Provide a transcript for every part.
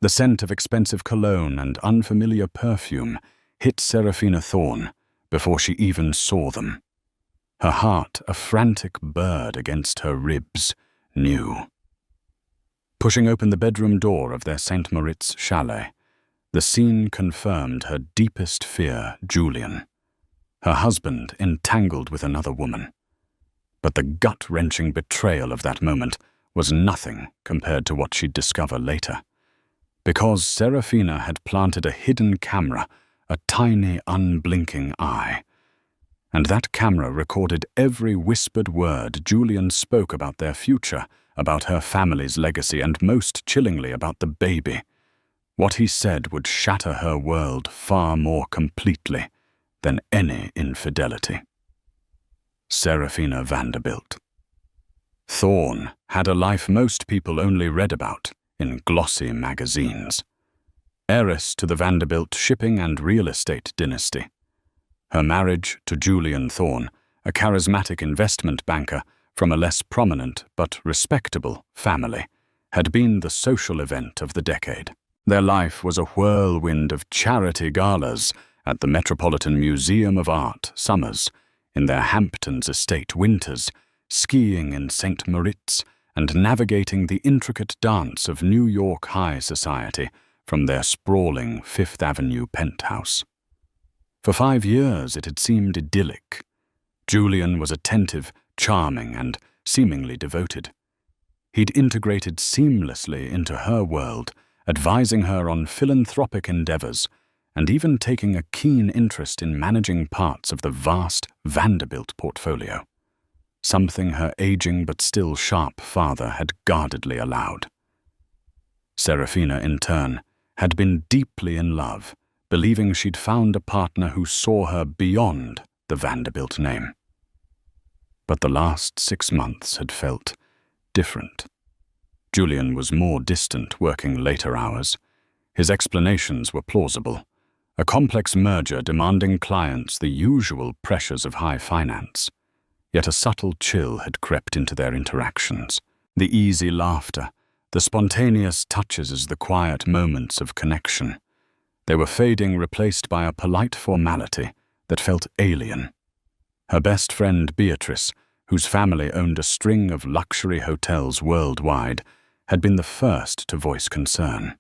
The scent of expensive cologne and unfamiliar perfume hit Serafina Thorne before she even saw them. Her heart, a frantic bird against her ribs, knew. Pushing open the bedroom door of their St. Moritz chalet, the scene confirmed her deepest fear, Julian. Her husband entangled with another woman. But the gut-wrenching betrayal of that moment was nothing compared to what she'd discover later. Because Serafina had planted a hidden camera, a tiny, unblinking eye. And that camera recorded every whispered word Julian spoke about their future, about her family's legacy, and most chillingly about the baby. What he said would shatter her world far more completely than any infidelity. Serafina Vanderbilt. Thorne had a life most people only read about in glossy magazines. Heiress to the Vanderbilt shipping and real estate dynasty. Her marriage to Julian Thorne, a charismatic investment banker from a less prominent but respectable family, had been the social event of the decade. Their life was a whirlwind of charity galas at the Metropolitan Museum of Art summers, in their Hamptons estate winters, skiing in St. Moritz, and navigating the intricate dance of New York high society from their sprawling Fifth Avenue penthouse. For 5 years it had seemed idyllic. Julian was attentive, charming, and seemingly devoted. He'd integrated seamlessly into her world, advising her on philanthropic endeavors, and even taking a keen interest in managing parts of the vast Vanderbilt portfolio, something her aging but still sharp father had guardedly allowed. Serafina, in turn, had been deeply in love, believing she'd found a partner who saw her beyond the Vanderbilt name. But the last 6 months had felt different. Julian was more distant, working later hours. His explanations were plausible. A complex merger demanding clients the usual pressures of high finance. Yet a subtle chill had crept into their interactions. The easy laughter, the spontaneous touches, the quiet moments of connection. They were fading, replaced by a polite formality that felt alien. Her best friend Beatrice, whose family owned a string of luxury hotels worldwide, had been the first to voice concern.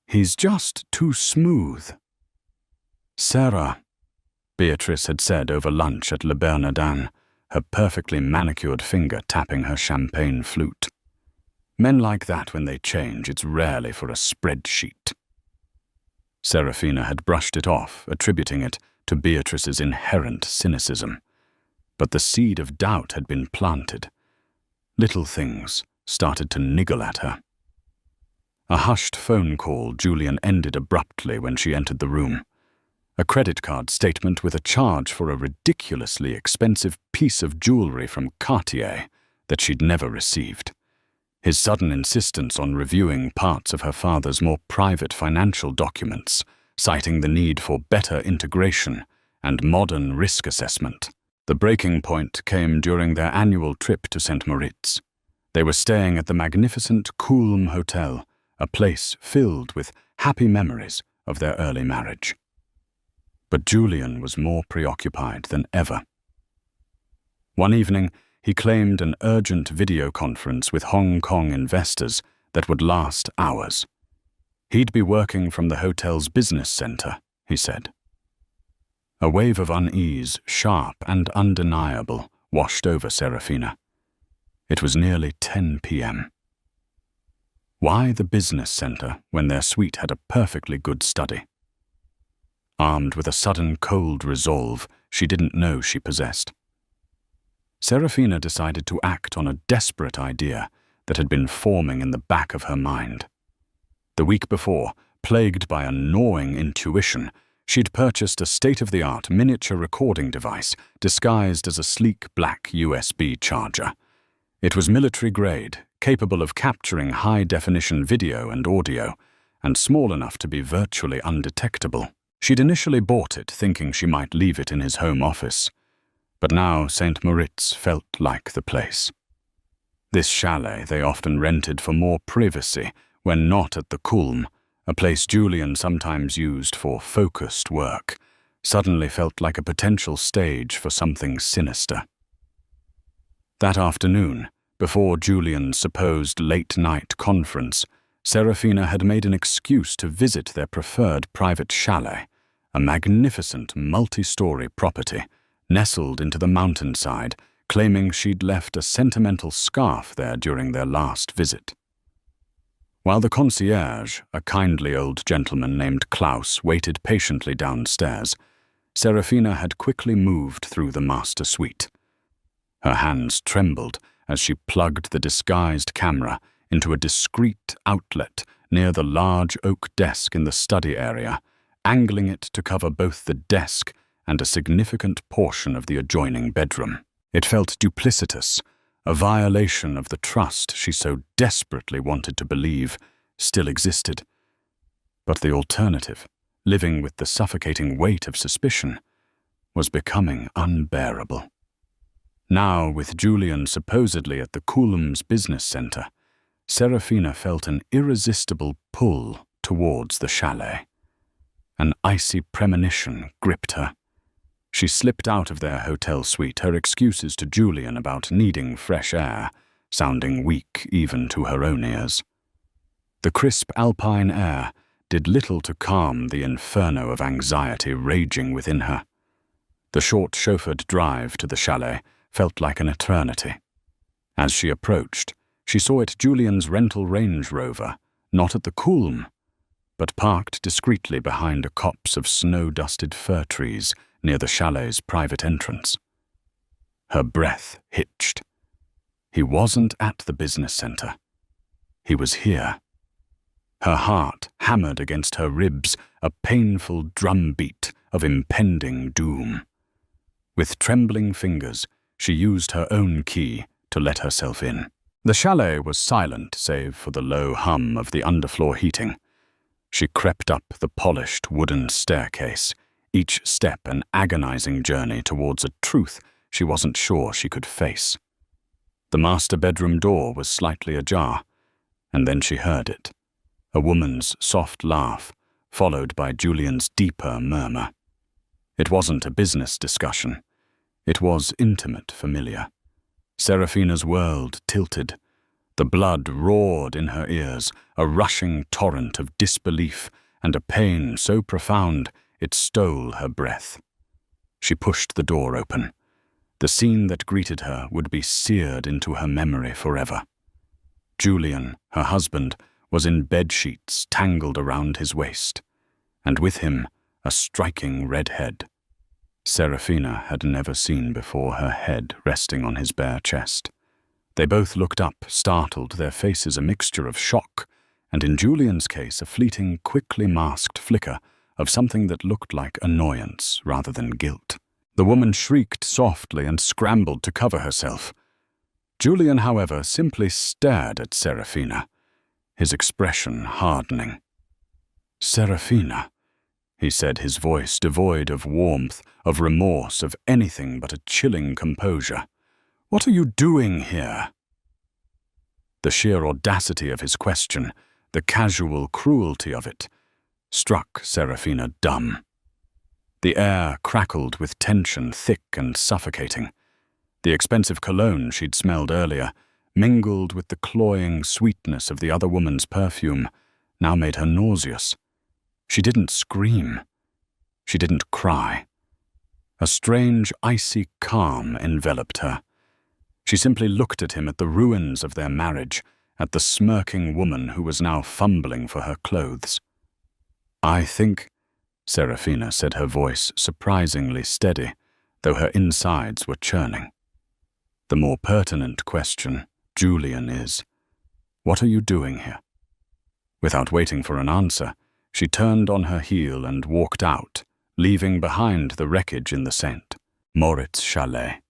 "He's just too smooth." "Sarah," Beatrice had said over lunch at Le Bernardin, her perfectly manicured finger tapping her champagne flute. "Men like that, when they change, it's rarely for a spreadsheet." Serafina had brushed it off, attributing it to Beatrice's inherent cynicism. But the seed of doubt had been planted. Little things started to niggle at her. A hushed phone call Julian ended abruptly when she entered the room. A credit card statement with a charge for a ridiculously expensive piece of jewelry from Cartier that she'd never received. His sudden insistence on reviewing parts of her father's more private financial documents, citing the need for better integration and modern risk assessment. The breaking point came during their annual trip to St. Moritz. They were staying at the magnificent Kulm Hotel, a place filled with happy memories of their early marriage. But Julian was more preoccupied than ever. One evening, he claimed an urgent video conference with Hong Kong investors that would last hours. He'd be working from the hotel's business center, he said. A wave of unease, sharp and undeniable, washed over Serafina. It was nearly 10 p.m. Why the business center when their suite had a perfectly good study? Armed with a sudden cold resolve she didn't know she possessed, Serafina decided to act on a desperate idea that had been forming in the back of her mind. The week before, plagued by a gnawing intuition, she'd purchased a state-of-the-art miniature recording device disguised as a sleek black USB charger. It was military-grade, capable of capturing high-definition video and audio, and small enough to be virtually undetectable. She'd initially bought it thinking she might leave it in his home office, but now St. Moritz felt like the place. This chalet they often rented for more privacy when not at the Kulm, a place Julian sometimes used for focused work, suddenly felt like a potential stage for something sinister. That afternoon, before Julian's supposed late-night conference, Serafina had made an excuse to visit their preferred private chalet, a magnificent multi-story property nestled into the mountainside, claiming she'd left a sentimental scarf there during their last visit. While the concierge, a kindly old gentleman named Klaus, waited patiently downstairs, Serafina had quickly moved through the master suite. Her hands trembled as she plugged the disguised camera into a discreet outlet near the large oak desk in the study area, angling it to cover both the desk and a significant portion of the adjoining bedroom. It felt duplicitous, a violation of the trust she so desperately wanted to believe still existed. But the alternative, living with the suffocating weight of suspicion, was becoming unbearable. Now, with Julian supposedly at the Kulm's business center, Serafina felt an irresistible pull towards the chalet. An icy premonition gripped her. She slipped out of their hotel suite, her excuses to Julian about needing fresh air sounding weak even to her own ears. The crisp alpine air did little to calm the inferno of anxiety raging within her. The short chauffeured drive to the chalet felt like an eternity. As she approached, she saw it Julian's rental Range Rover, not at the Kulm, but parked discreetly behind a copse of snow-dusted fir trees near the chalet's private entrance. Her breath hitched. He wasn't at the business center. He was here. Her heart hammered against her ribs, a painful drumbeat of impending doom. With trembling fingers, she used her own key to let herself in. The chalet was silent save for the low hum of the underfloor heating. She crept up the polished wooden staircase, each step an agonizing journey towards a truth she wasn't sure she could face. The master bedroom door was slightly ajar, and then she heard it, a woman's soft laugh, followed by Julian's deeper murmur. It wasn't a business discussion. It was intimate familiar. Serafina's world tilted. The blood roared in her ears, a rushing torrent of disbelief and a pain so profound it stole her breath. She pushed the door open. The scene that greeted her would be seared into her memory forever. Julian, her husband, was in bedsheets tangled around his waist, and with him a striking red head. Serafina had never seen before her head resting on his bare chest. They both looked up, startled, their faces a mixture of shock, and in Julian's case a fleeting, quickly masked flicker of something that looked like annoyance rather than guilt. The woman shrieked softly and scrambled to cover herself. Julian, however, simply stared at Serafina, his expression hardening. "Serafina," he said, his voice devoid of warmth, of remorse, of anything but a chilling composure. "What are you doing here?" The sheer audacity of his question, the casual cruelty of it, struck Serafina dumb. The air crackled with tension, thick and suffocating. The expensive cologne she'd smelled earlier, mingled with the cloying sweetness of the other woman's perfume, now made her nauseous. She didn't scream. She didn't cry. A strange, icy calm enveloped her. She simply looked at him, at the ruins of their marriage, at the smirking woman who was now fumbling for her clothes. "I think," Serafina said, her voice surprisingly steady, though her insides were churning. "The more pertinent question, Julian, is, what are you doing here?" Without waiting for an answer, she turned on her heel and walked out, leaving behind the wreckage in the St. Moritz chalet.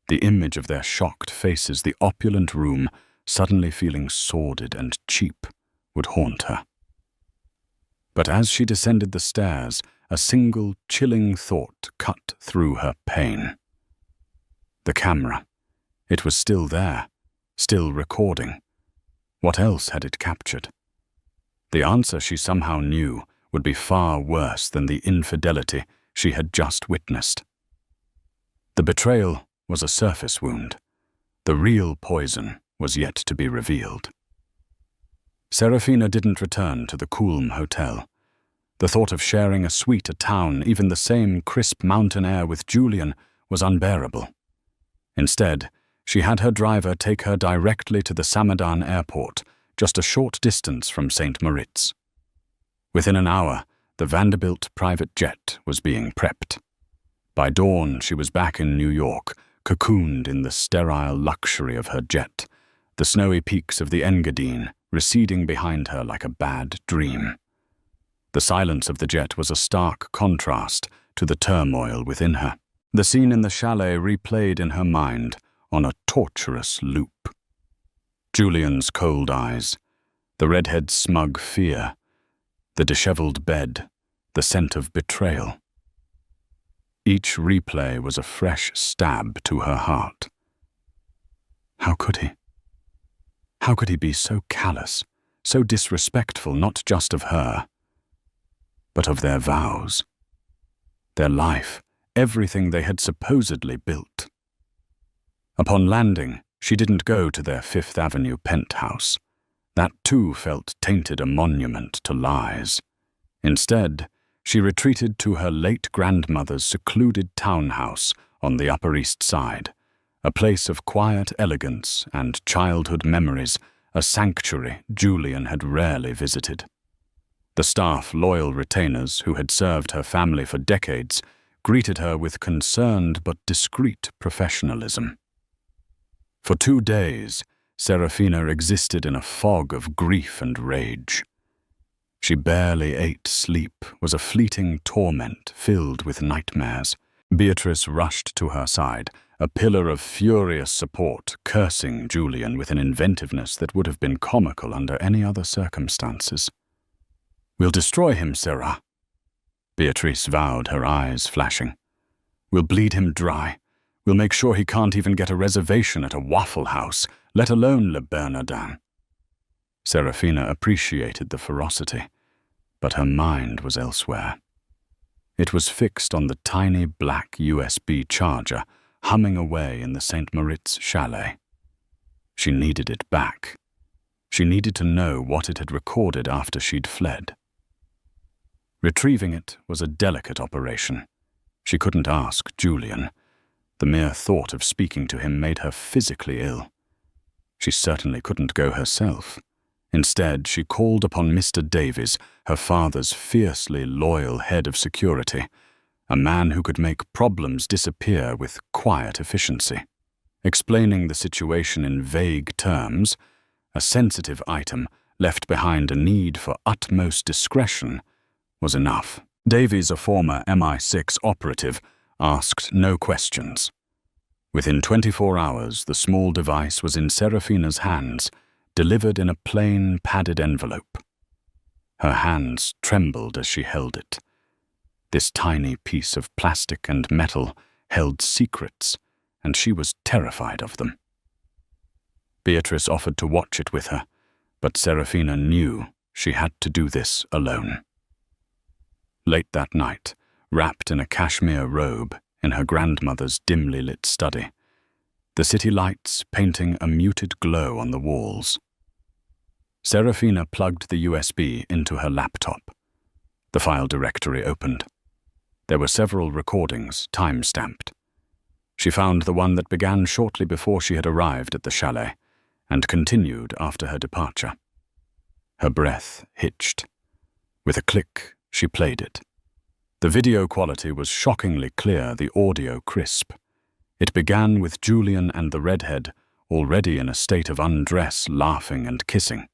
The image of their shocked faces, the opulent room, suddenly feeling sordid and cheap, would haunt her. But as she descended the stairs, a single chilling thought cut through her pain. The camera. It was still there, still recording. What else had it captured? The answer she somehow knew would be far worse than the infidelity she had just witnessed. The betrayal was a surface wound. The real poison was yet to be revealed. Serafina didn't return to the Kulm Hotel. The thought of sharing a suite, a town, even the same crisp mountain air with Julian was unbearable. Instead, she had her driver take her directly to the Samadan airport, just a short distance from St. Moritz. Within an hour, the Vanderbilt private jet was being prepped. By dawn, she was back in New York, cocooned in the sterile luxury of her jet, the snowy peaks of the Engadine receding behind her like a bad dream. The silence of the jet was a stark contrast to the turmoil within her. The scene in the chalet replayed in her mind on a torturous loop. Julian's cold eyes, the redhead's smug fear, the disheveled bed, the scent of betrayal. Each replay was a fresh stab to her heart. How could he? How could he be so callous, so disrespectful not just of her, but of their vows, their life, everything they had supposedly built? Upon landing, she didn't go to their Fifth Avenue penthouse. That too felt tainted, a monument to lies. Instead, she retreated to her late grandmother's secluded townhouse on the Upper East Side, a place of quiet elegance and childhood memories, a sanctuary Julian had rarely visited. The staff, loyal retainers who had served her family for decades, greeted her with concerned but discreet professionalism. For 2 days, Serafina existed in a fog of grief and rage. She barely ate. Sleep was a fleeting torment filled with nightmares. Beatrice rushed to her side, a pillar of furious support, cursing Julian with an inventiveness that would have been comical under any other circumstances. "We'll destroy him, Sarah," Beatrice vowed, her eyes flashing. "We'll bleed him dry. We'll make sure he can't even get a reservation at a Waffle House, let alone Le Bernardin." Serafina appreciated the ferocity, but her mind was elsewhere. It was fixed on the tiny black USB charger humming away in the St. Moritz chalet. She needed it back. She needed to know what it had recorded after she'd fled. Retrieving it was a delicate operation. She couldn't ask Julian. The mere thought of speaking to him made her physically ill. She certainly couldn't go herself. Instead, she called upon Mr. Davies, her father's fiercely loyal head of security, a man who could make problems disappear with quiet efficiency. Explaining the situation in vague terms, a sensitive item left behind a need for utmost discretion, was enough. Davies, a former MI6 operative, asked no questions. Within 24 hours, the small device was in Serafina's hands, delivered in a plain, padded envelope. Her hands trembled as she held it. This tiny piece of plastic and metal held secrets, and she was terrified of them. Beatrice offered to watch it with her, but Serafina knew she had to do this alone. Late that night, wrapped in a cashmere robe in her grandmother's dimly lit study, the city lights painting a muted glow on the walls, Serafina plugged the USB into her laptop. The file directory opened. There were several recordings, time-stamped. She found the one that began shortly before she had arrived at the chalet and continued after her departure. Her breath hitched. With a click, she played it. The video quality was shockingly clear, the audio crisp. It began with Julian and the redhead, already in a state of undress, laughing and kissing.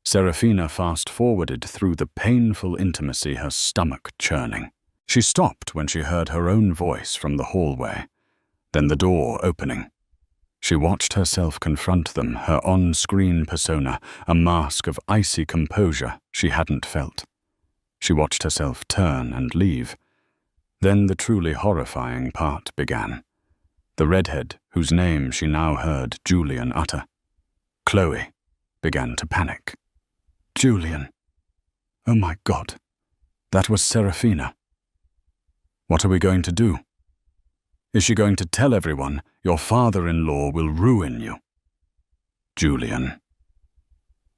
Serafina fast-forwarded through the painful intimacy, her stomach churning. She stopped when she heard her own voice from the hallway, then the door opening. She watched herself confront them, her on-screen persona, a mask of icy composure she hadn't felt. She watched herself turn and leave. Then the truly horrifying part began. The redhead, whose name she now heard Julian utter. Chloe began to panic. "Julian," Oh my God, that was Serafina. What are we going to do? Is she going to tell everyone your father-in-law will ruin you? Julian,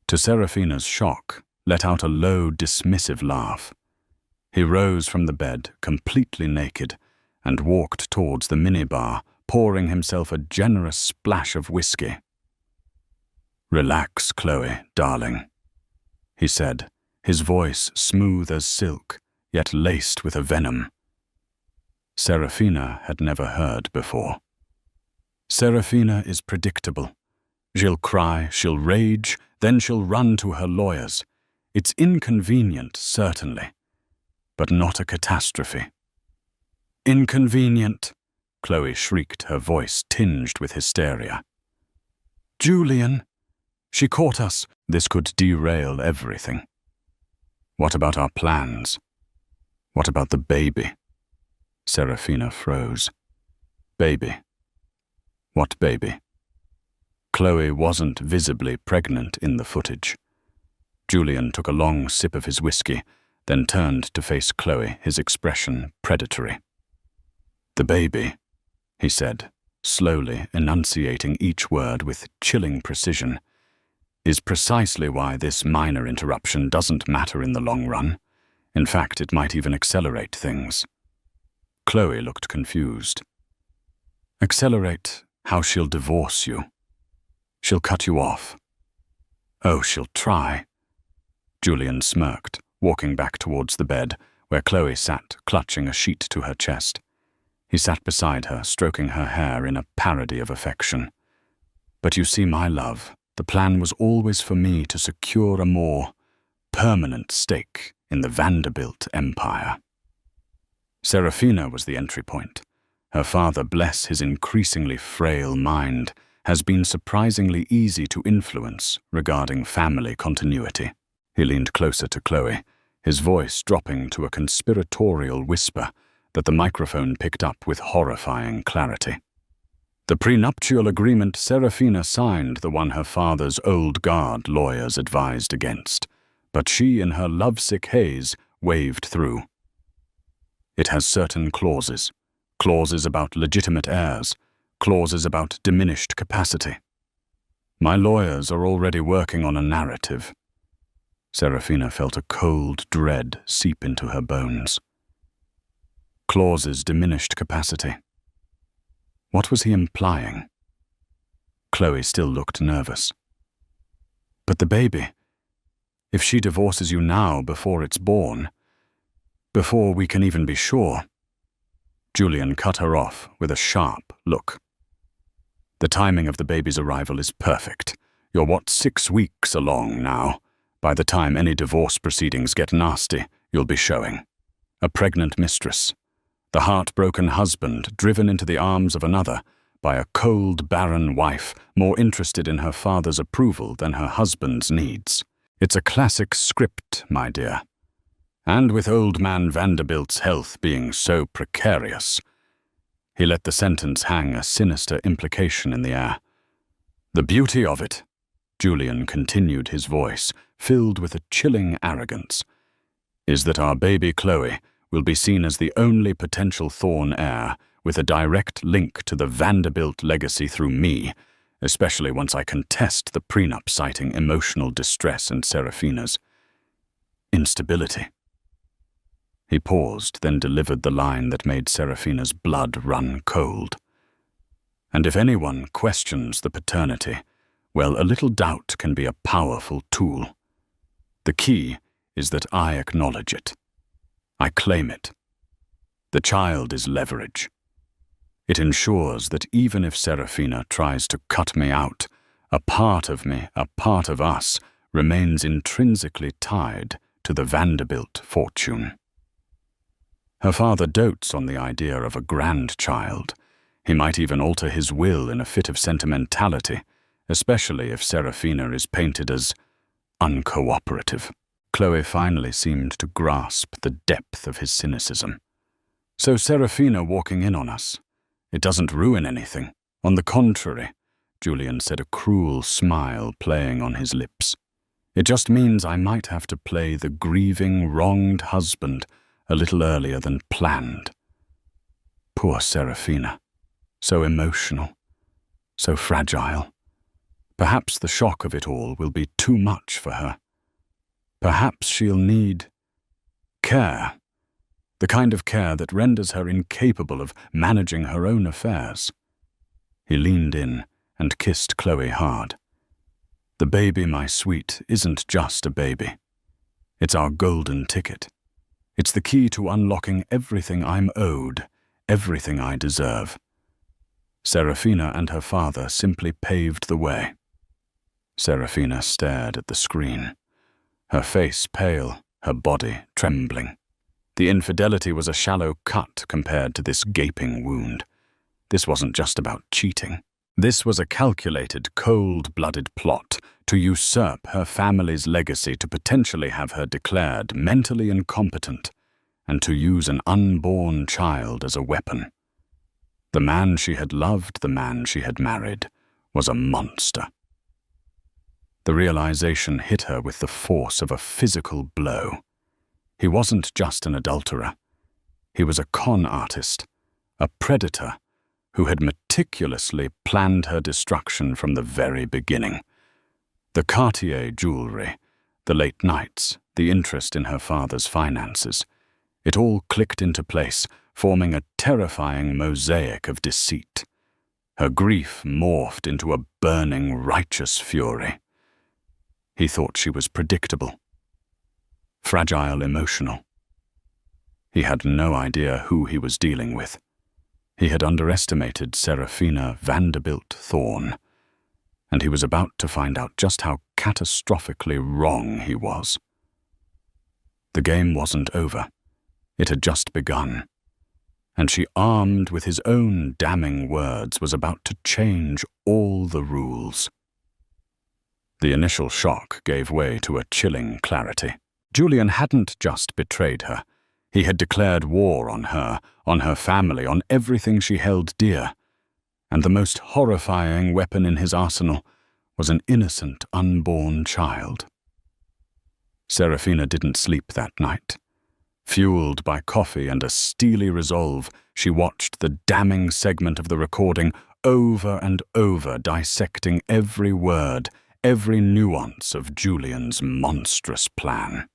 to Serafina's shock, let out a low, dismissive laugh. He rose from the bed, completely naked, and walked towards the minibar, pouring himself a generous splash of whiskey. "Relax, Chloe, darling," he said, his voice smooth as silk, yet laced with a venom Serafina had never heard before. Serafina is predictable. She'll cry, she'll rage, then she'll run to her lawyers. It's inconvenient, certainly, but not a catastrophe. "Inconvenient," Chloe shrieked, her voice tinged with hysteria. "Julian, she caught us." This could derail everything. What about our plans? What about the baby? Serafina froze. Baby? What baby? Chloe wasn't visibly pregnant in the footage. Julian took a long sip of his whiskey, then turned to face Chloe, his expression predatory. "The baby," he said, slowly enunciating each word with chilling precision, "is precisely why this minor interruption doesn't matter in the long run. In fact, it might even accelerate things." Chloe looked confused. "Accelerate how she'll divorce you. She'll cut you off." "Oh, she'll try." Julian smirked, walking back towards the bed, where Chloe sat, clutching a sheet to her chest. He sat beside her, stroking her hair in a parody of affection. "But you see, my love, the plan was always for me to secure a more permanent stake in the Vanderbilt empire." Serafina was the entry point. Her father, bless his increasingly frail mind, has been surprisingly easy to influence regarding family continuity. He leaned closer to Chloe, his voice dropping to a conspiratorial whisper that the microphone picked up with horrifying clarity. "The prenuptial agreement Serafina signed, the one her father's old guard lawyers advised against, but she, in her lovesick haze, waved through. It has certain clauses about legitimate heirs, clauses about diminished capacity. My lawyers are already working on a narrative." Serafina felt a cold dread seep into her bones. Clauses diminished capacity. What was he implying? Chloe still looked nervous. "But the baby, if she divorces you now before it's born, before we can even be sure..." Julian cut her off with a sharp look. "The timing of the baby's arrival is perfect. You're 6 weeks along now. By the time any divorce proceedings get nasty, you'll be showing. A pregnant mistress. The heartbroken husband driven into the arms of another by a cold, barren wife more interested in her father's approval than her husband's needs. It's a classic script, my dear. And with old man Vanderbilt's health being so precarious..." He let the sentence hang, a sinister implication in the air. "The beauty of it," Julian continued, his voice filled with a chilling arrogance, "is that our baby Chloe will be seen as the only potential Thorne heir with a direct link to the Vanderbilt legacy through me, especially once I contest the prenup citing emotional distress and Serafina's instability." He paused, then delivered the line that made Serafina's blood run cold. "And if anyone questions the paternity, well, a little doubt can be a powerful tool. The key is that I acknowledge it. I claim it. The child is leverage. It ensures that even if Serafina tries to cut me out, a part of me, a part of us, remains intrinsically tied to the Vanderbilt fortune." Her father dotes on the idea of a grandchild. He might even alter his will in a fit of sentimentality, especially if Serafina is painted as uncooperative. Chloe finally seemed to grasp the depth of his cynicism. "So Serafina walking in on us, it doesn't ruin anything. On the contrary," Julian said, a cruel smile playing on his lips. It just means I might have to play the grieving, wronged husband a little earlier than planned. Poor Serafina. So emotional. So fragile. Perhaps the shock of it all will be too much for her. Perhaps she'll need care. The kind of care that renders her incapable of managing her own affairs. He leaned in and kissed Chloe hard. The baby, my sweet, isn't just a baby. It's our golden ticket. It's the key to unlocking everything I'm owed, everything I deserve. Serafina and her father simply paved the way. Serafina stared at the screen, her face pale, her body trembling. The infidelity was a shallow cut compared to this gaping wound. This wasn't just about cheating. This was a calculated, cold-blooded plot to usurp her family's legacy, to potentially have her declared mentally incompetent, and to use an unborn child as a weapon. The man she had loved, the man she had married, was a monster. The realization hit her with the force of a physical blow. He wasn't just an adulterer. He was a con artist, a predator, who had meticulously planned her destruction from the very beginning. The Cartier jewelry, the late nights, the interest in her father's finances, it all clicked into place, forming a terrifying mosaic of deceit. Her grief morphed into a burning, righteous fury. He thought she was predictable, fragile, emotional. He had no idea who he was dealing with. He had underestimated Serafina Vanderbilt Thorne, and he was about to find out just how catastrophically wrong he was. The game wasn't over. It had just begun, and she, armed with his own damning words, was about to change all the rules. The initial shock gave way to a chilling clarity. Julian hadn't just betrayed her. He had declared war on her family, on everything she held dear. And the most horrifying weapon in his arsenal was an innocent, unborn child. Serafina didn't sleep that night. Fueled by coffee and a steely resolve, she watched the damning segment of the recording over and over, dissecting every word, every nuance of Julian's monstrous plan.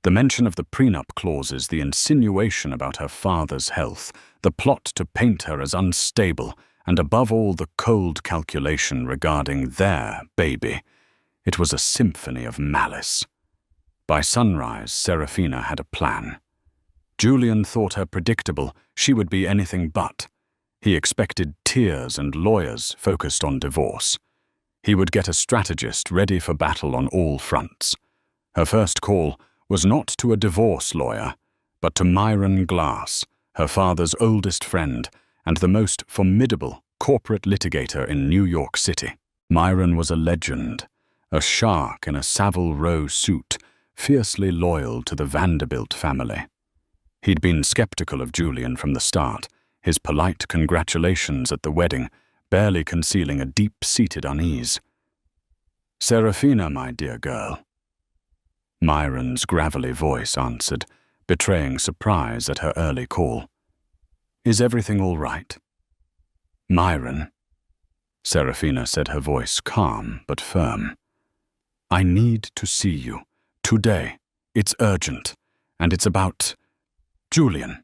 The mention of the prenup clauses, the insinuation about her father's health, the plot to paint her as unstable, and above all the cold calculation regarding their baby. It was a symphony of malice. By sunrise, Serafina had a plan. Julian thought her predictable. She would be anything but. He expected tears and lawyers focused on divorce. He would get a strategist ready for battle on all fronts. Her first call was not to a divorce lawyer, but to Myron Glass, her father's oldest friend and the most formidable corporate litigator in New York City. Myron was a legend, a shark in a Savile Row suit, fiercely loyal to the Vanderbilt family. He'd been skeptical of Julian from the start, his polite congratulations at the wedding barely concealing a deep-seated unease. "Serafina, my dear girl." Myron's gravelly voice answered, betraying surprise at her early call. "Is everything all right?" "Myron," Serafina said, her voice calm but firm. "I need to see you. Today. It's urgent. And it's about Julian."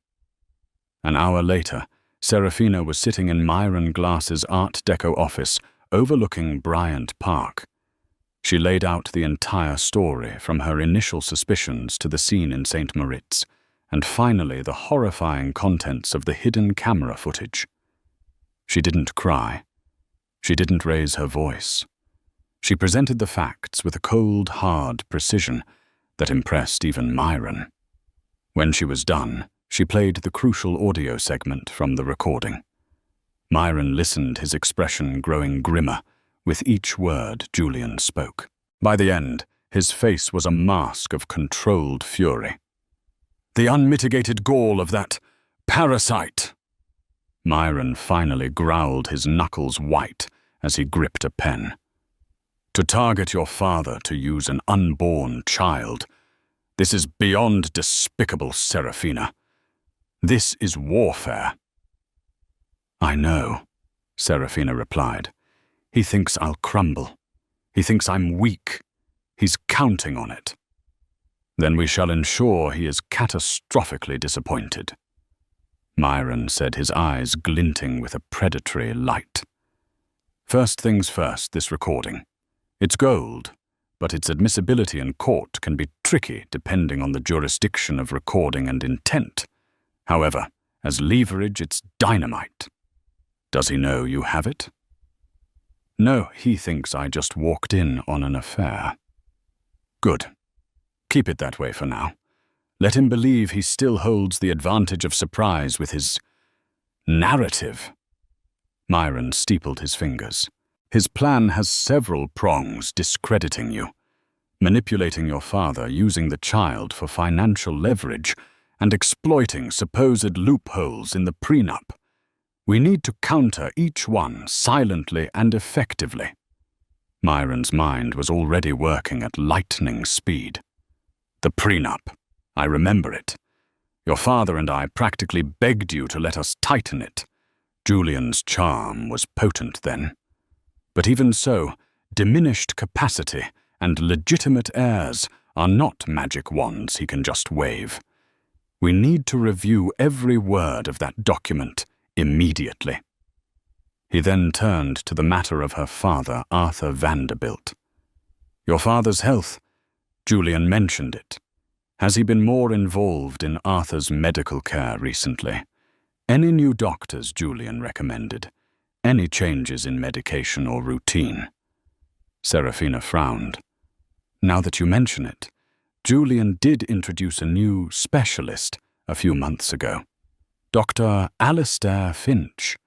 An hour later, Serafina was sitting in Myron Glass's Art Deco office overlooking Bryant Park. She laid out the entire story, from her initial suspicions to the scene in St. Moritz, and finally the horrifying contents of the hidden camera footage. She didn't cry. She didn't raise her voice. She presented the facts with a cold, hard precision that impressed even Myron. When she was done, she played the crucial audio segment from the recording. Myron listened, his expression growing grimmer with each word Julian spoke. By the end, his face was a mask of controlled fury. "The unmitigated gall of that parasite!" Myron finally growled, his knuckles white as he gripped a pen. To target your father to use an unborn child. This is beyond despicable, Serafina. This is warfare. I know, Serafina replied. He thinks I'll crumble. He thinks I'm weak. He's counting on it. Then we shall ensure he is catastrophically disappointed. Myron said, his eyes glinting with a predatory light. First things first, this recording. It's gold, but its admissibility in court can be tricky depending on the jurisdiction of recording and intent. However, as leverage, it's dynamite. Does he know you have it? No, he thinks I just walked in on an affair. Good. Keep it that way for now. Let him believe he still holds the advantage of surprise with his narrative. Myron steepled his fingers. His plan has several prongs discrediting you, manipulating your father, using the child for financial leverage, and exploiting supposed loopholes in the prenup. We need to counter each one silently and effectively. Myron's mind was already working at lightning speed. The prenup. I remember it. Your father and I practically begged you to let us tighten it. Julian's charm was potent then. But even so, diminished capacity and legitimate heirs are not magic wands he can just wave. We need to review every word of that document immediately. He then turned to the matter of her father, Arthur Vanderbilt. Your father's health. Julian mentioned it. Has he been more involved in Arthur's medical care recently? Any new doctors Julian recommended? Any changes in medication or routine? Serafina frowned. Now that you mention it, Julian did introduce a new specialist a few months ago. Dr. Alistair Finch.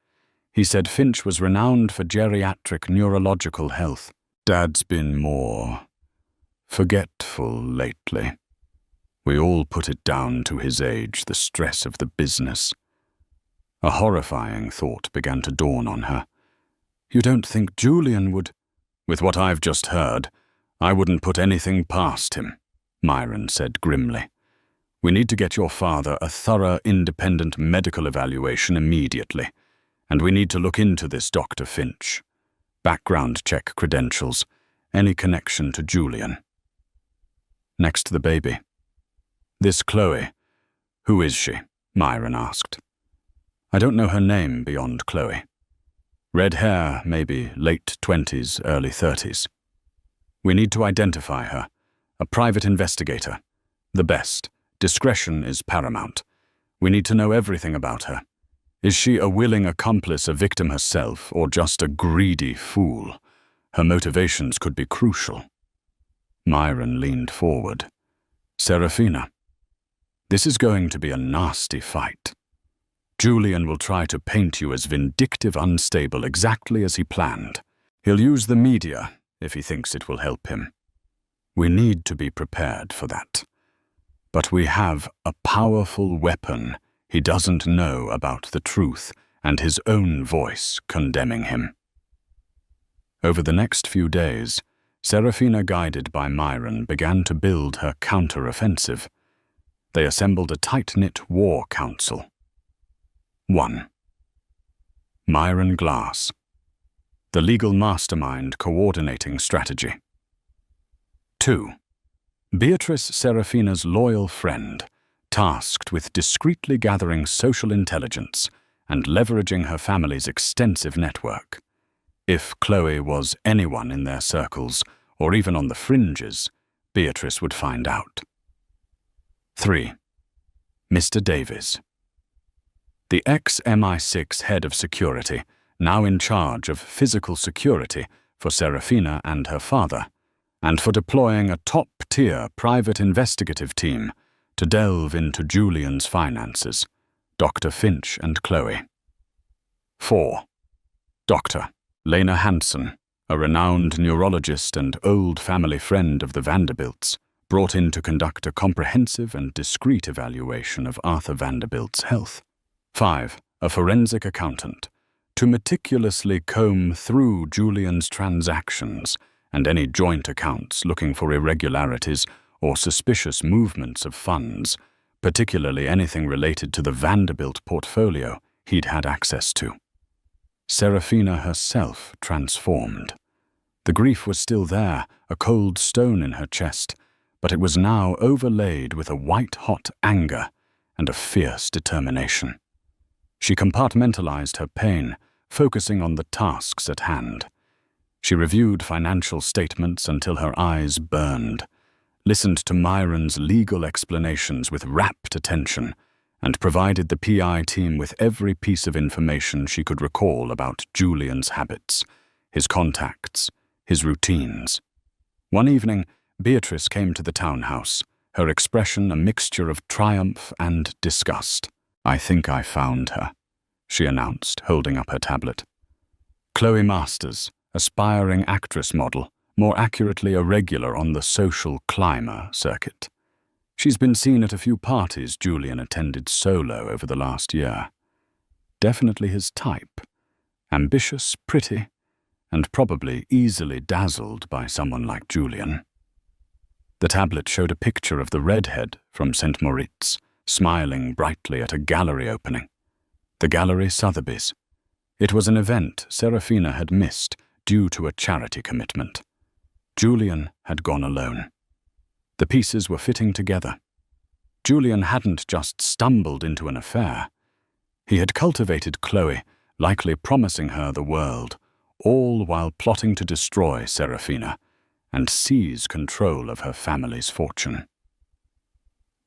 He said Finch was renowned for geriatric neurological health. Dad's been more forgetful lately. We all put it down to his age, the stress of the business. A horrifying thought began to dawn on her. You don't think Julian would? With what I've just heard, I wouldn't put anything past him, Myron said grimly. We need to get your father a thorough, independent medical evaluation immediately, and we need to look into this Dr. Finch. Background check credentials, any connection to Julian. Next to the baby. This Chloe. Who is she? Myron asked. I don't know her name beyond Chloe. Red hair, maybe late 20s, early 30s. We need to identify her. A private investigator. The best. Discretion is paramount. We need to know everything about her. Is she a willing accomplice, a victim herself, or just a greedy fool? Her motivations could be crucial. Myron leaned forward. Serafina. This is going to be a nasty fight. Julian will try to paint you as vindictive, unstable, exactly as he planned. He'll use the media if he thinks it will help him. We need to be prepared for that. But we have a powerful weapon. He doesn't know about the truth and his own voice condemning him. Over the next few days, Serafina, guided by Myron, began to build her counter-offensive. They assembled a tight-knit war council. 1. Myron Glass. The legal mastermind coordinating strategy. 2. Beatrice Serafina's loyal friend, tasked with discreetly gathering social intelligence and leveraging her family's extensive network. If Chloe was anyone in their circles, or even on the fringes, Beatrice would find out. 3. Mr. Davies. The ex-MI6 head of security, now in charge of physical security for Serafina and her father, and for deploying a top-tier private investigative team to delve into Julian's finances, Dr. Finch and Chloe. 4. Dr. Lena Hansen, a renowned neurologist and old family friend of the Vanderbilts, brought in to conduct a comprehensive and discreet evaluation of Arthur Vanderbilt's health. 5. A forensic accountant, to meticulously comb through Julian's transactions and any joint accounts looking for irregularities or suspicious movements of funds, particularly anything related to the Vanderbilt portfolio he'd had access to. Serafina herself transformed. The grief was still there, a cold stone in her chest, but it was now overlaid with a white-hot anger and a fierce determination. She compartmentalized her pain, focusing on the tasks at hand. She reviewed financial statements until her eyes burned, listened to Myron's legal explanations with rapt attention, and provided the PI team with every piece of information she could recall about Julian's habits, his contacts, his routines. One evening, Beatrice came to the townhouse, her expression a mixture of triumph and disgust. "I think I found her," she announced, holding up her tablet. Chloe Masters, aspiring actress model, more accurately a regular on the social climber circuit. She's been seen at a few parties Julian attended solo over the last year. Definitely his type. Ambitious, pretty, and probably easily dazzled by someone like Julian. The tablet showed a picture of the redhead from St. Moritz, smiling brightly at a gallery opening. The Gallery Sotheby's. It was an event Serafina had missed due to a charity commitment. Julian had gone alone. The pieces were fitting together. Julian hadn't just stumbled into an affair. He had cultivated Chloe, likely promising her the world, all while plotting to destroy Serafina and seize control of her family's fortune.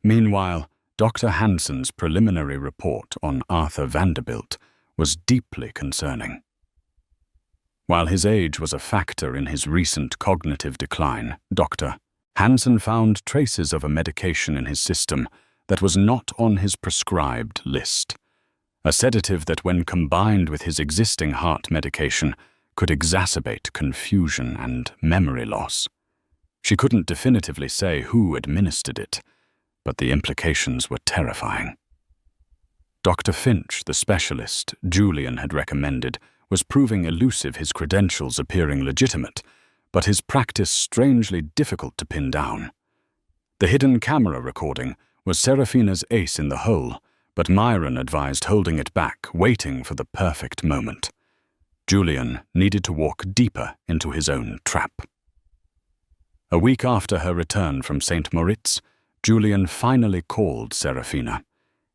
Meanwhile, Dr. Hansen's preliminary report on Arthur Vanderbilt was deeply concerning. While his age was a factor in his recent cognitive decline, Dr. Hansen found traces of a medication in his system that was not on his prescribed list, a sedative that, when combined with his existing heart medication, could exacerbate confusion and memory loss. She couldn't definitively say who administered it, but the implications were terrifying. Dr. Finch, the specialist Julian had recommended, was proving elusive, his credentials appearing legitimate, but his practice strangely difficult to pin down. The hidden camera recording was Serafina's ace in the hole, but Myron advised holding it back, waiting for the perfect moment. Julian needed to walk deeper into his own trap. A week after her return from St. Moritz, Julian finally called Serafina.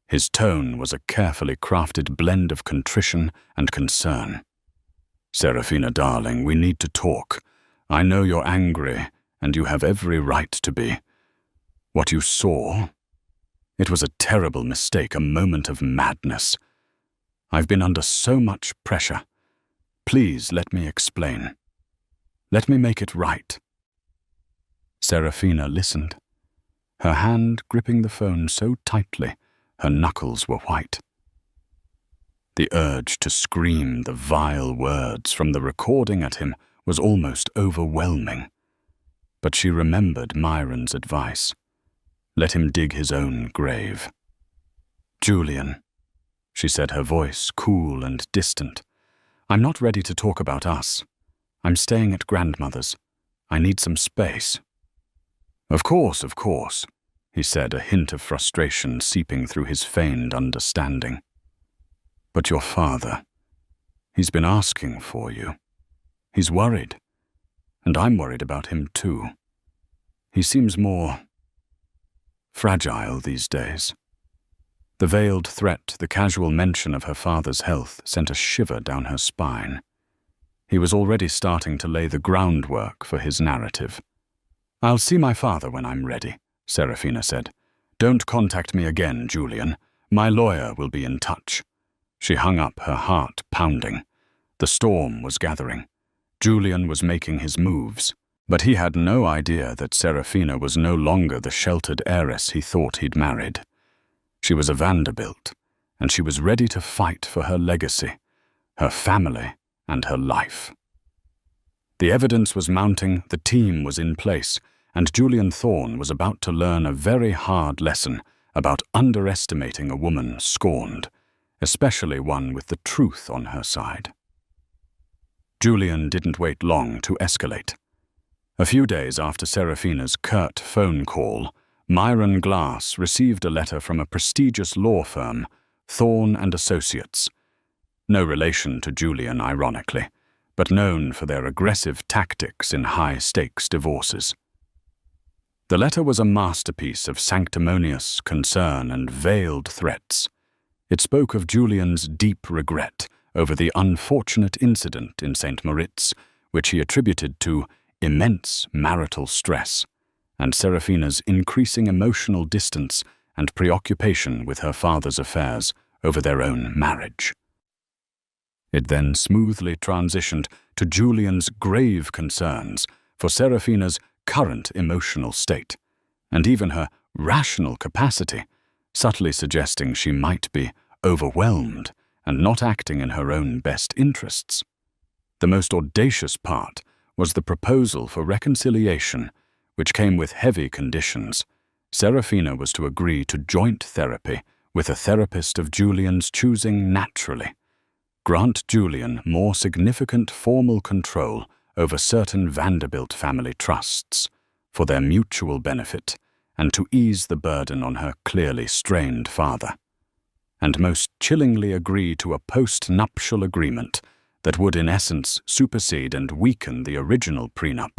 His tone was a carefully crafted blend of contrition and concern. "Serafina, darling, we need to talk. I know you're angry, and you have every right to be. What you saw, it was a terrible mistake, a moment of madness. I've been under so much pressure. Please let me explain. Let me make it right." Serafina listened, her hand gripping the phone so tightly her knuckles were white. The urge to scream the vile words from the recording at him was almost overwhelming. But she remembered Myron's advice. Let him dig his own grave. "Julian," she said, her voice cool and distant, "I'm not ready to talk about us. I'm staying at grandmother's. I need some space." Of course," he said, a hint of frustration seeping through his feigned understanding. "But your father, he's been asking for you. He's worried, and I'm worried about him too. He seems more fragile these days." The veiled threat, the casual mention of her father's health, sent a shiver down her spine. He was already starting to lay the groundwork for his narrative. "I'll see my father when I'm ready," Serafina said. "Don't contact me again, Julian. My lawyer will be in touch." She hung up, her heart pounding. The storm was gathering. Julian was making his moves, but he had no idea that Serafina was no longer the sheltered heiress he thought he'd married. She was a Vanderbilt, and she was ready to fight for her legacy, her family, and her life. The evidence was mounting, the team was in place, and Julian Thorne was about to learn a very hard lesson about underestimating a woman scorned, especially one with the truth on her side. Julian didn't wait long to escalate. A few days after Serafina's curt phone call, Myron Glass received a letter from a prestigious law firm, Thorne and Associates. No relation to Julian, ironically, but known for their aggressive tactics in high-stakes divorces. The letter was a masterpiece of sanctimonious concern and veiled threats. It spoke of Julian's deep regret over the unfortunate incident in St. Moritz, which he attributed to immense marital stress, and Serafina's increasing emotional distance and preoccupation with her father's affairs over their own marriage. It then smoothly transitioned to Julian's grave concerns for Serafina's current emotional state, and even her rational capacity, subtly suggesting she might be overwhelmed and not acting in her own best interests. The most audacious part was the proposal for reconciliation, which came with heavy conditions. Serafina was to agree to joint therapy with a therapist of Julian's choosing naturally, grant Julian more significant formal control over certain Vanderbilt family trusts for their mutual benefit and to ease the burden on her clearly strained father, and most chillingly agree to a post-nuptial agreement that would in essence supersede and weaken the original prenup,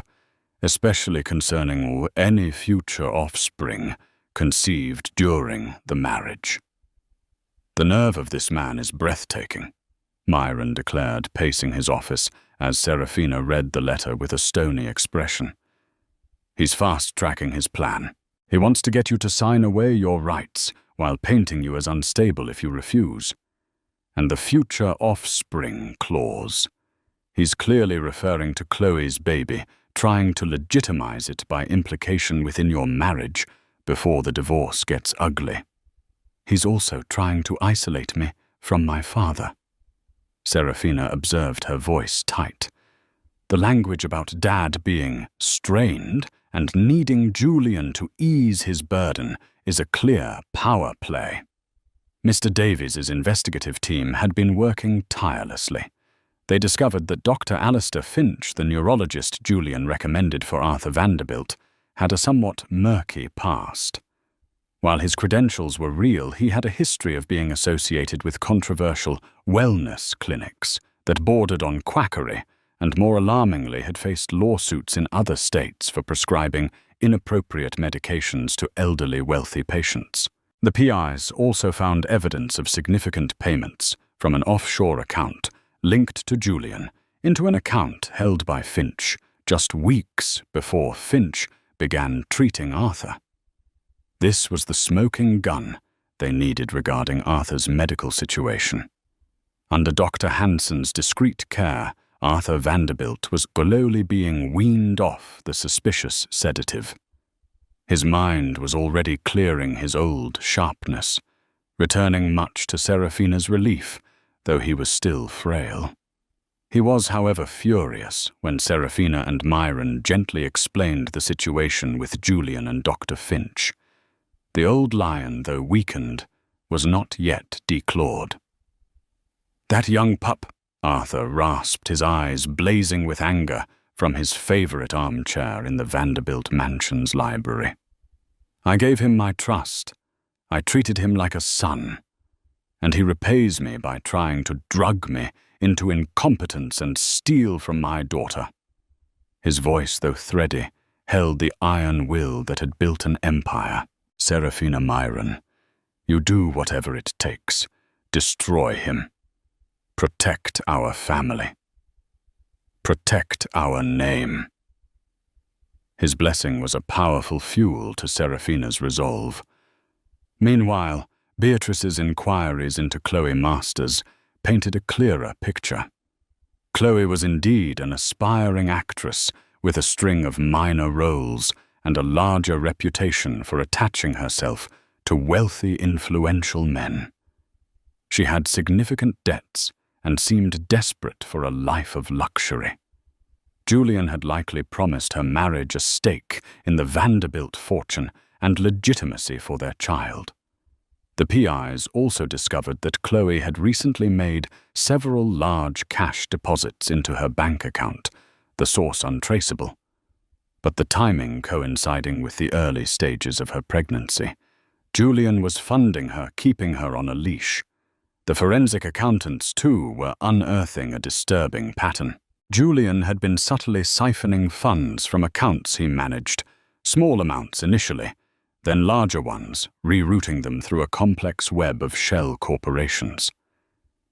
especially concerning any future offspring conceived during the marriage. "The nerve of this man is breathtaking," Myron declared, pacing his office as Serafina read the letter with a stony expression. "He's fast-tracking his plan. He wants to get you to sign away your rights while painting you as unstable if you refuse. And the future offspring clause. He's clearly referring to Chloe's baby, trying to legitimize it by implication within your marriage before the divorce gets ugly. He's also trying to isolate me from my father." Serafina observed, her voice tight. The language about Dad being strained and needing Julian to ease his burden is a clear power play. Mr. Davies's investigative team had been working tirelessly. They discovered that Dr. Alistair Finch, the neurologist Julian recommended for Arthur Vanderbilt, had a somewhat murky past. While his credentials were real, he had a history of being associated with controversial wellness clinics that bordered on quackery and, more alarmingly, had faced lawsuits in other states for prescribing inappropriate medications to elderly wealthy patients. The PIs also found evidence of significant payments from an offshore account linked to Julian into an account held by Finch just weeks before Finch began treating Arthur. This was the smoking gun they needed regarding Arthur's medical situation. Under Dr. Hansen's discreet care, Arthur Vanderbilt was slowly being weaned off the suspicious sedative. His mind was already clearing his old sharpness, returning much to Serafina's relief, though he was still frail. He was, however, furious when Serafina and Myron gently explained the situation with Julian and Dr. Finch. The old lion, though weakened, was not yet declawed. "That young pup," Arthur rasped, his eyes blazing with anger from his favorite armchair in the Vanderbilt Mansion's library. "I gave him my trust. I treated him like a son. And he repays me by trying to drug me into incompetence and steal from my daughter." His voice, though thready, held the iron will that had built an empire. "Serafina Myron, you do whatever it takes. Destroy him. Protect our family. Protect our name." His blessing was a powerful fuel to Serafina's resolve. Meanwhile, Beatrice's inquiries into Chloe Masters painted a clearer picture. Chloe was indeed an aspiring actress with a string of minor roles and a larger reputation for attaching herself to wealthy, influential men. She had significant debts and seemed desperate for a life of luxury. Julian had likely promised her marriage a stake in the Vanderbilt fortune and legitimacy for their child. The PIs also discovered that Chloe had recently made several large cash deposits into her bank account, the source untraceable. but the timing coinciding with the early stages of her pregnancy. Julian was funding her, keeping her on a leash. The forensic accountants, too, were unearthing a disturbing pattern. Julian had been subtly siphoning funds from accounts he managed, small amounts initially, then larger ones, rerouting them through a complex web of shell corporations.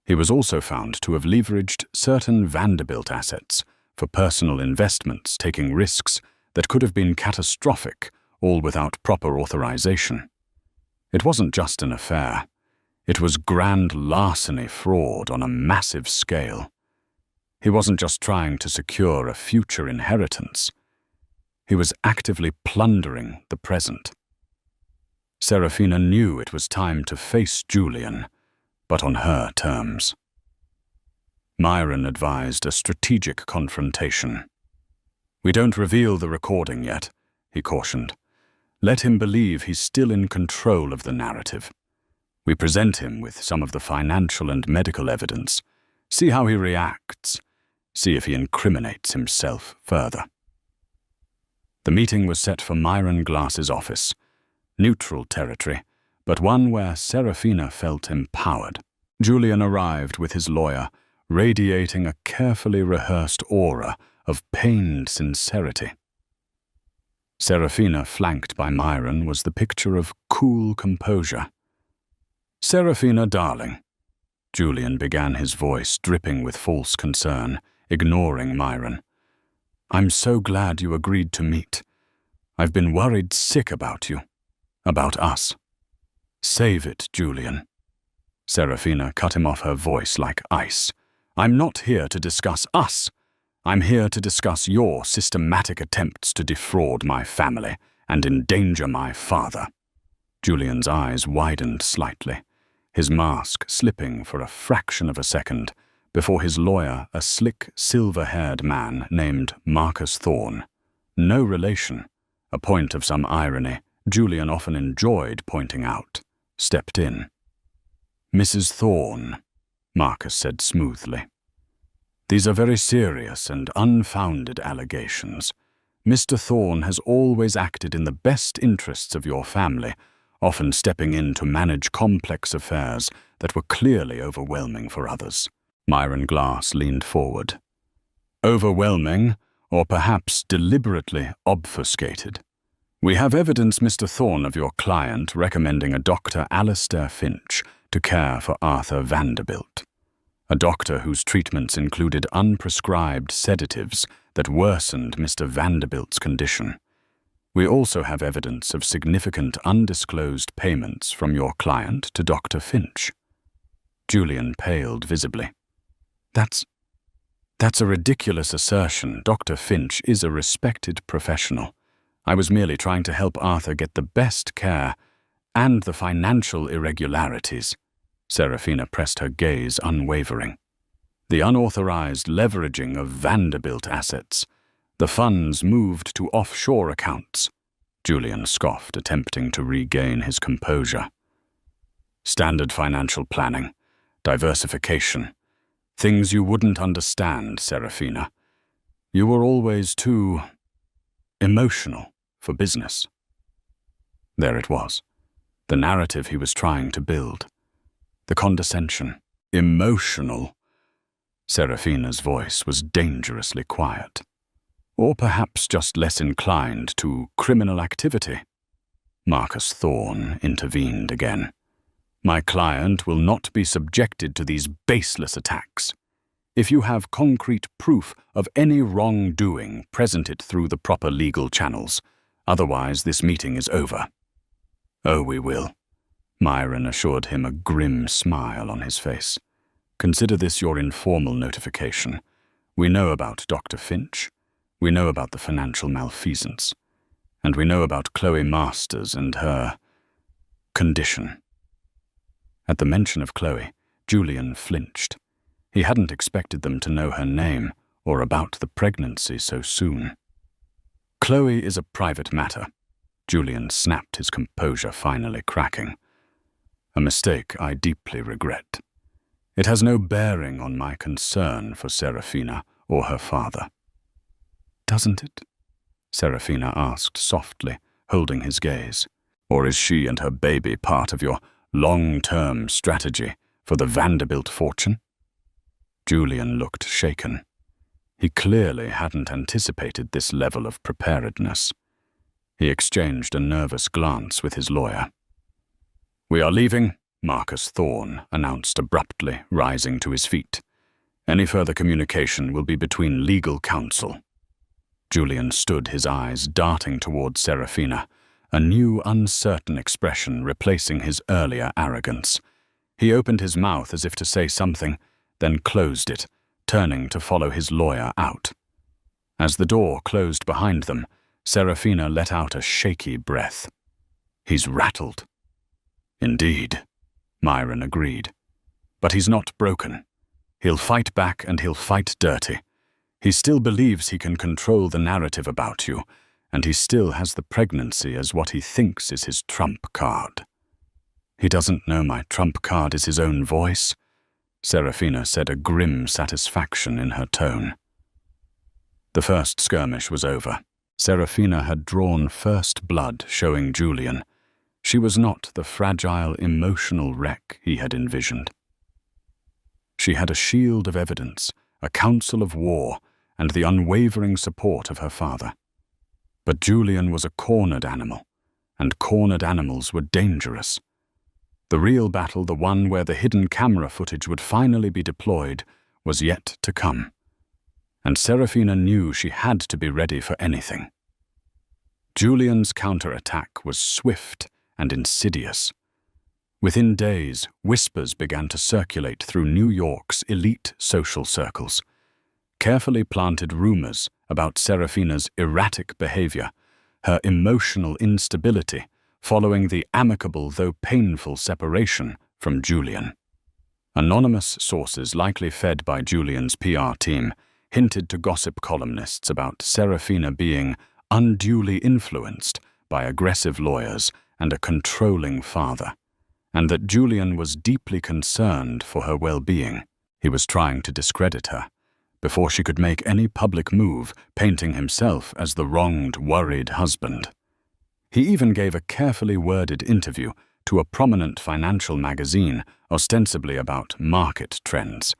He was also found to have leveraged certain Vanderbilt assets for personal investments, taking risks that could have been catastrophic, all without proper authorization. It wasn't just an affair. It was grand larceny fraud on a massive scale. He wasn't just trying to secure a future inheritance. He was actively plundering the present. Serafina knew it was time to face Julian, but on her terms. Myron advised a strategic confrontation. "We don't reveal the recording yet," he cautioned. "Let him believe he's still in control of the narrative. We present him with some of the financial and medical evidence. See how he reacts. See if he incriminates himself further." The meeting was set for Myron Glass's office. Neutral territory, but one where Serafina felt empowered. Julian arrived with his lawyer, radiating a carefully rehearsed aura of pained sincerity. Serafina, flanked by Myron, was the picture of cool composure. "Serafina, darling," Julian began, his voice dripping with false concern, ignoring Myron. "I'm so glad you agreed to meet. I've been worried sick about you, about us." "Save it, Julian." Serafina cut him off, her voice like ice. "I'm not here to discuss us. I'm here to discuss your systematic attempts to defraud my family and endanger my father." Julian's eyes widened slightly, his mask slipping for a fraction of a second before his lawyer, a slick, silver-haired man named Marcus Thorne. No relation, a point of some irony Julian often enjoyed pointing out, stepped in. "Mrs. Thorne," Marcus said smoothly. "These are very serious and unfounded allegations. Mr. Thorne has always acted in the best interests of your family, often stepping in to manage complex affairs that were clearly overwhelming for others." Myron Glass leaned forward. "Overwhelming, or perhaps deliberately obfuscated. We have evidence, Mr. Thorne, of your client recommending a Dr. Alistair Finch to care for Arthur Vanderbilt, a doctor whose treatments included unprescribed sedatives that worsened Mr. Vanderbilt's condition. We also have evidence of significant undisclosed payments from your client to Dr. Finch." Julian paled visibly. That's a ridiculous assertion. Dr. Finch is a respected professional. I was merely trying to help Arthur get the best care and the financial irregularities." Serafina pressed her gaze unwavering. "The unauthorized leveraging of Vanderbilt assets. The funds moved to offshore accounts." Julian scoffed, attempting to regain his composure. "Standard financial planning, diversification. Things you wouldn't understand, Serafina. You were always too emotional for business." There it was, the narrative he was trying to build. The condescension. Emotional. Serafina's voice was dangerously quiet. Or perhaps just less inclined to criminal activity. Marcus Thorne intervened again. "My client will not be subjected to these baseless attacks. If you have concrete proof of any wrongdoing, present it through the proper legal channels. Otherwise, this meeting is over." "Oh, we will," Myron assured him, a grim smile on his face. "Consider this your informal notification. We know about Dr. Finch. We know about the financial malfeasance. And we know about Chloe Masters and her condition." At the mention of Chloe, Julian flinched. He hadn't expected them to know her name or about the pregnancy so soon. "Chloe is a private matter." Julian snapped, his composure finally cracking. "A mistake I deeply regret. It has no bearing on my concern for Serafina or her father." "Doesn't it?" Serafina asked softly, holding his gaze. Or is she and her baby part of your long-term strategy for the Vanderbilt fortune? Julian looked shaken. He clearly hadn't anticipated this level of preparedness. He exchanged a nervous glance with his lawyer. "We are leaving," Marcus Thorne announced abruptly, rising to his feet. "Any further communication will be between legal counsel." Julian stood, his eyes darting towards Serafina, a new uncertain expression replacing his earlier arrogance. He opened his mouth as if to say something, then closed it, turning to follow his lawyer out. As the door closed behind them, Serafina let out a shaky breath. "He's rattled." "Indeed," Myron agreed. "But he's not broken. He'll fight back and he'll fight dirty. He still believes he can control the narrative about you, and he still has the pregnancy as what he thinks is his trump card." "He doesn't know my trump card is his own voice," Serafina said, a grim satisfaction in her tone. The first skirmish was over. Serafina had drawn first blood, showing Julian she was not the fragile, emotional wreck he had envisioned. She had a shield of evidence, a counsel of war, and the unwavering support of her father. But Julian was a cornered animal, and cornered animals were dangerous. The real battle, the one where the hidden camera footage would finally be deployed, was yet to come. And Serafina knew she had to be ready for anything. Julian's counterattack was swift and insidious. Within days, whispers began to circulate through New York's elite social circles. Carefully planted rumors about Serafina's erratic behavior, her emotional instability following the amicable though painful separation from Julian. Anonymous sources, likely fed by Julian's PR team, hinted to gossip columnists about Serafina being unduly influenced by aggressive lawyers and a controlling father, and that Julian was deeply concerned for her well-being. He was trying to discredit her before she could make any public move, painting himself as the wronged, worried husband. He even gave a carefully worded interview to a prominent financial magazine, ostensibly about market trends,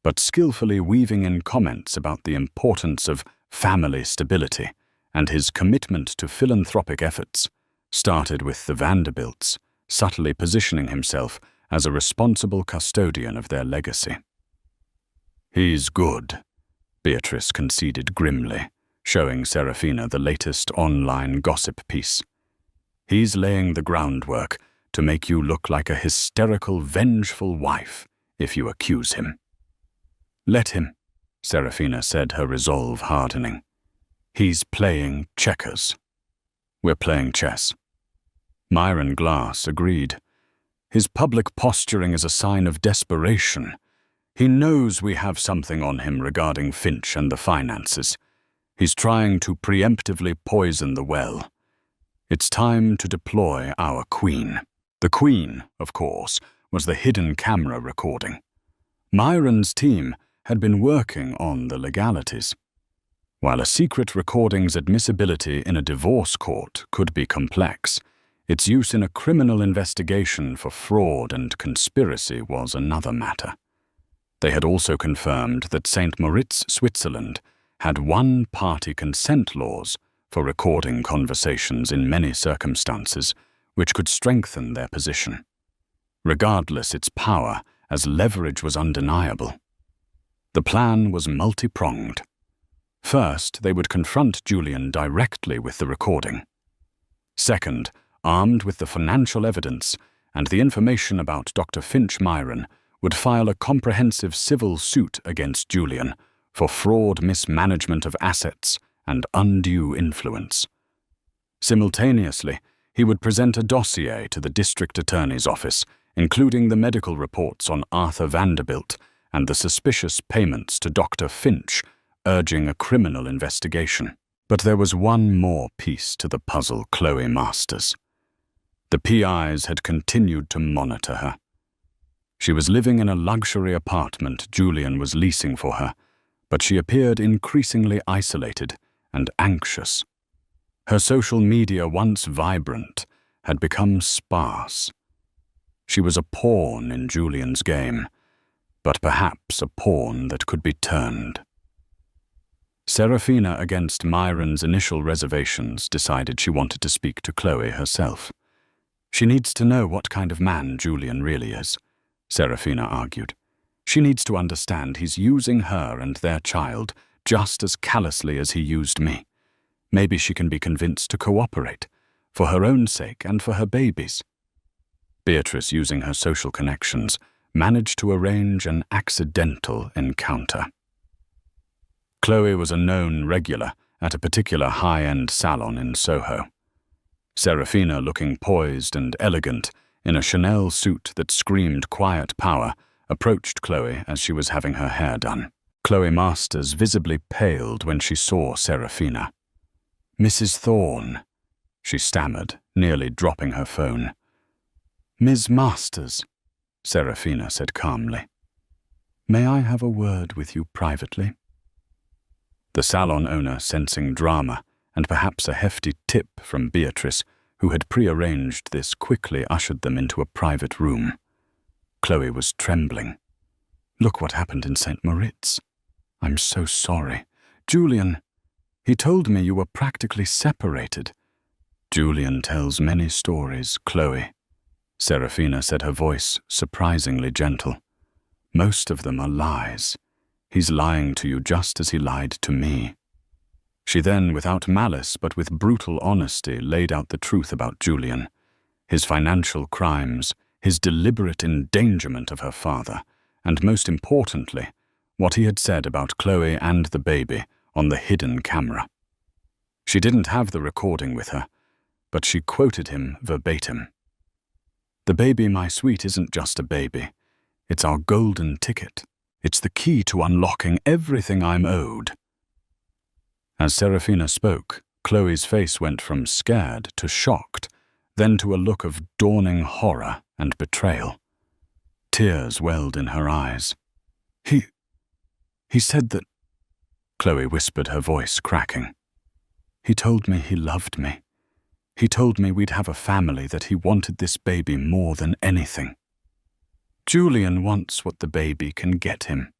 but skillfully weaving in comments about the importance of family stability and his commitment to philanthropic efforts, started with the Vanderbilts, subtly positioning himself as a responsible custodian of their legacy. "He's good," Beatrice conceded grimly, showing Serafina the latest online gossip piece. "He's laying the groundwork to make you look like a hysterical, vengeful wife if you accuse him." "Let him," Serafina said, her resolve hardening. "He's playing checkers." "We're playing chess." Myron Glass agreed. "His public posturing is a sign of desperation. He knows we have something on him regarding Finch and the finances. He's trying to preemptively poison the well. It's time to deploy our queen." The queen, of course, was the hidden camera recording. Myron's team had been working on the legalities. While a secret recording's admissibility in a divorce court could be complex, its use in a criminal investigation for fraud and conspiracy was another matter. They had also confirmed that St. Moritz, Switzerland, had one-party consent laws for recording conversations in many circumstances, which could strengthen their position. Regardless, its power as leverage was undeniable. The plan was multi-pronged. First, they would confront Julian directly with the recording. Second, armed with the financial evidence and the information about Dr. Finch Myron, would file a comprehensive civil suit against Julian for fraud, mismanagement of assets, and undue influence. Simultaneously, he would present a dossier to the district attorney's office, including the medical reports on Arthur Vanderbilt and the suspicious payments to Dr. Finch, urging a criminal investigation. But there was one more piece to the puzzle, Chloe Masters. The PIs had continued to monitor her. She was living in a luxury apartment Julian was leasing for her, but she appeared increasingly isolated and anxious. Her social media, once vibrant, had become sparse. She was a pawn in Julian's game, but perhaps a pawn that could be turned. Serafina, against Myron's initial reservations, decided she wanted to speak to Chloe herself. She needs to know what kind of man Julian really is, Serafina argued. She needs to understand he's using her and their child just as callously as he used me. Maybe she can be convinced to cooperate, for her own sake and for her baby's. Beatrice, using her social connections, managed to arrange an accidental encounter. Chloe was a known regular at a particular high-end salon in Soho. Serafina, looking poised and elegant in a Chanel suit that screamed quiet power, approached Chloe as she was having her hair done. Chloe Masters visibly paled when she saw Serafina. "Mrs. Thorne," she stammered, nearly dropping her phone. "Ms. Masters," Serafina said calmly. "May I have a word with you privately?" The salon owner, sensing drama and perhaps a hefty tip from Beatrice, who had prearranged this, quickly ushered them into a private room. Chloe was trembling. "Look what happened in St. Moritz. I'm so sorry. Julian, he told me you were practically separated." "Julian tells many stories, Chloe," Serafina said, her voice surprisingly gentle. "Most of them are lies. He's lying to you just as he lied to me." She then, without malice but with brutal honesty, laid out the truth about Julian, his financial crimes, his deliberate endangerment of her father, and most importantly, what he had said about Chloe and the baby on the hidden camera. She didn't have the recording with her, but she quoted him verbatim. "The baby, my sweet, isn't just a baby. It's our golden ticket. It's the key to unlocking everything I'm owed." As Serafina spoke, Chloe's face went from scared to shocked, then to a look of dawning horror and betrayal. Tears welled in her eyes. He said that," Chloe whispered, her voice cracking. "He told me he loved me. He told me we'd have a family, that he wanted this baby more than anything." "Julian wants what the baby can get him,"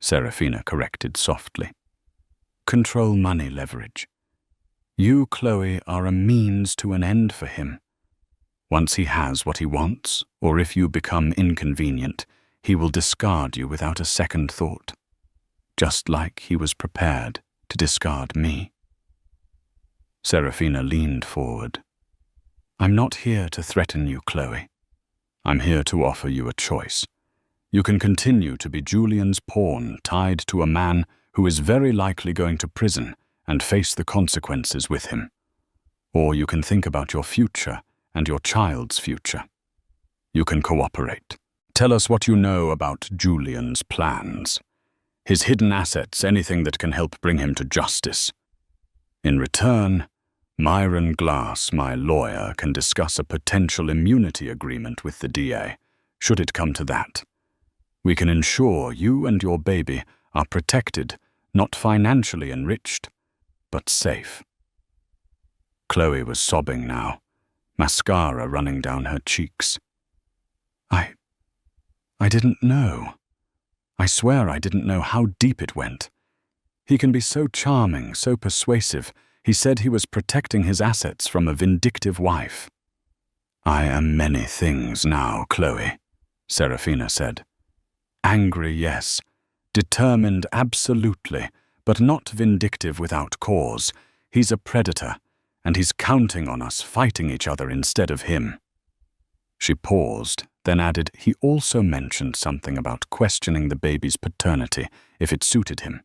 Serafina corrected softly. "Control, money, leverage. You, Chloe, are a means to an end for him. Once he has what he wants, or if you become inconvenient, he will discard you without a second thought, just like he was prepared to discard me." Serafina leaned forward. "I'm not here to threaten you, Chloe. I'm here to offer you a choice. You can continue to be Julian's pawn, tied to a man who is very likely going to prison and face the consequences with him. Or you can think about your future and your child's future. You can cooperate. Tell us what you know about Julian's plans. His hidden assets, anything that can help bring him to justice. In return, Myron Glass, my lawyer, can discuss a potential immunity agreement with the DA, should it come to that. We can ensure you and your baby are protected, not financially enriched, but safe." Chloe was sobbing now, mascara running down her cheeks. I didn't know. I swear I didn't know how deep it went. He can be so charming, so persuasive. He said he was protecting his assets from a vindictive wife. "I am many things now, Chloe," Serafina said. "Angry, yes. Determined, absolutely, but not vindictive without cause. He's a predator, and he's counting on us fighting each other instead of him." She paused, then added, "He also mentioned something about questioning the baby's paternity if it suited him,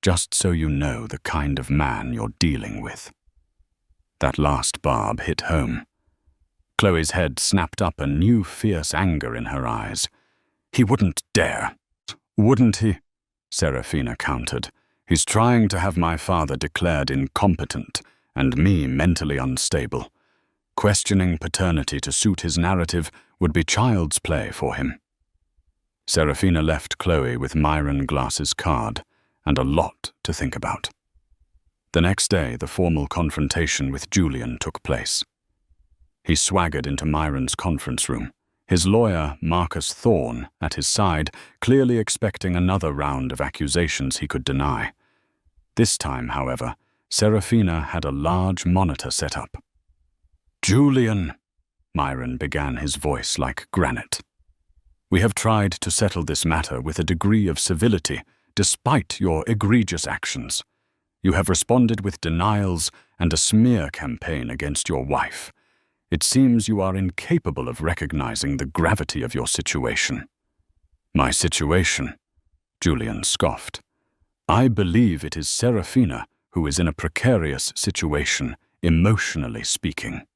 just so you know the kind of man you're dealing with." That last barb hit home. Chloe's head snapped up, a new fierce anger in her eyes. "He wouldn't dare." "Wouldn't he?" Serafina countered. "He's trying to have my father declared incompetent and me mentally unstable. Questioning paternity to suit his narrative would be child's play for him." Serafina left Chloe with Myron Glass's card and a lot to think about. The next day, the formal confrontation with Julian took place. He swaggered into Myron's conference room, his lawyer, Marcus Thorne, at his side, clearly expecting another round of accusations he could deny. This time, however, Serafina had a large monitor set up. "Julian," Myron began, his voice like granite. "We have tried to settle this matter with a degree of civility, despite your egregious actions. You have responded with denials and a smear campaign against your wife. It seems you are incapable of recognizing the gravity of your situation." "My situation?" Julian scoffed. "I believe it is Serafina who is in a precarious situation, emotionally speaking."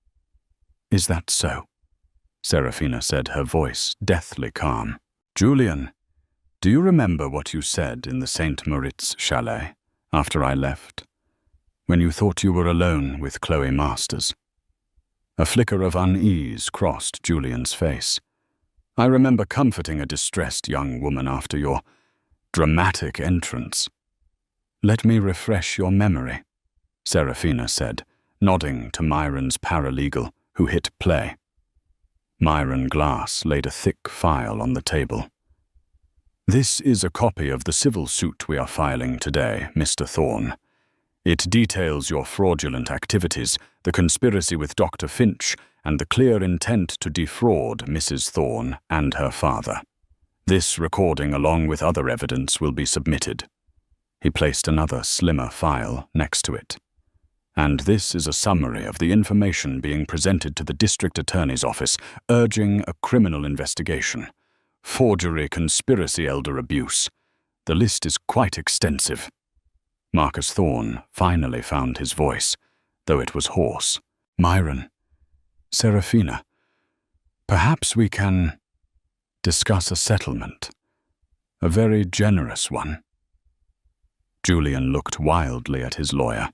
"Is that so?" Serafina said, her voice deathly calm. "Julian, do you remember what you said in the St. Moritz chalet after I left, when you thought you were alone with Chloe Masters?" A flicker of unease crossed Julian's face. "I remember comforting a distressed young woman after your dramatic entrance." "Let me refresh your memory," Serafina said, nodding to Myron's paralegal, who hit play. Myron Glass laid a thick file on the table. "This is a copy of the civil suit we are filing today, Mr. Thorne. It details your fraudulent activities, the conspiracy with Dr. Finch, and the clear intent to defraud Mrs. Thorne and her father. This recording, along with other evidence, will be submitted." He placed another slimmer file next to it. "And this is a summary of the information being presented to the District Attorney's Office, urging a criminal investigation. Forgery, conspiracy, elder abuse. The list is quite extensive." Marcus Thorne finally found his voice, though it was hoarse. "Myron, Serafina, perhaps we can discuss a settlement. A very generous one." Julian looked wildly at his lawyer.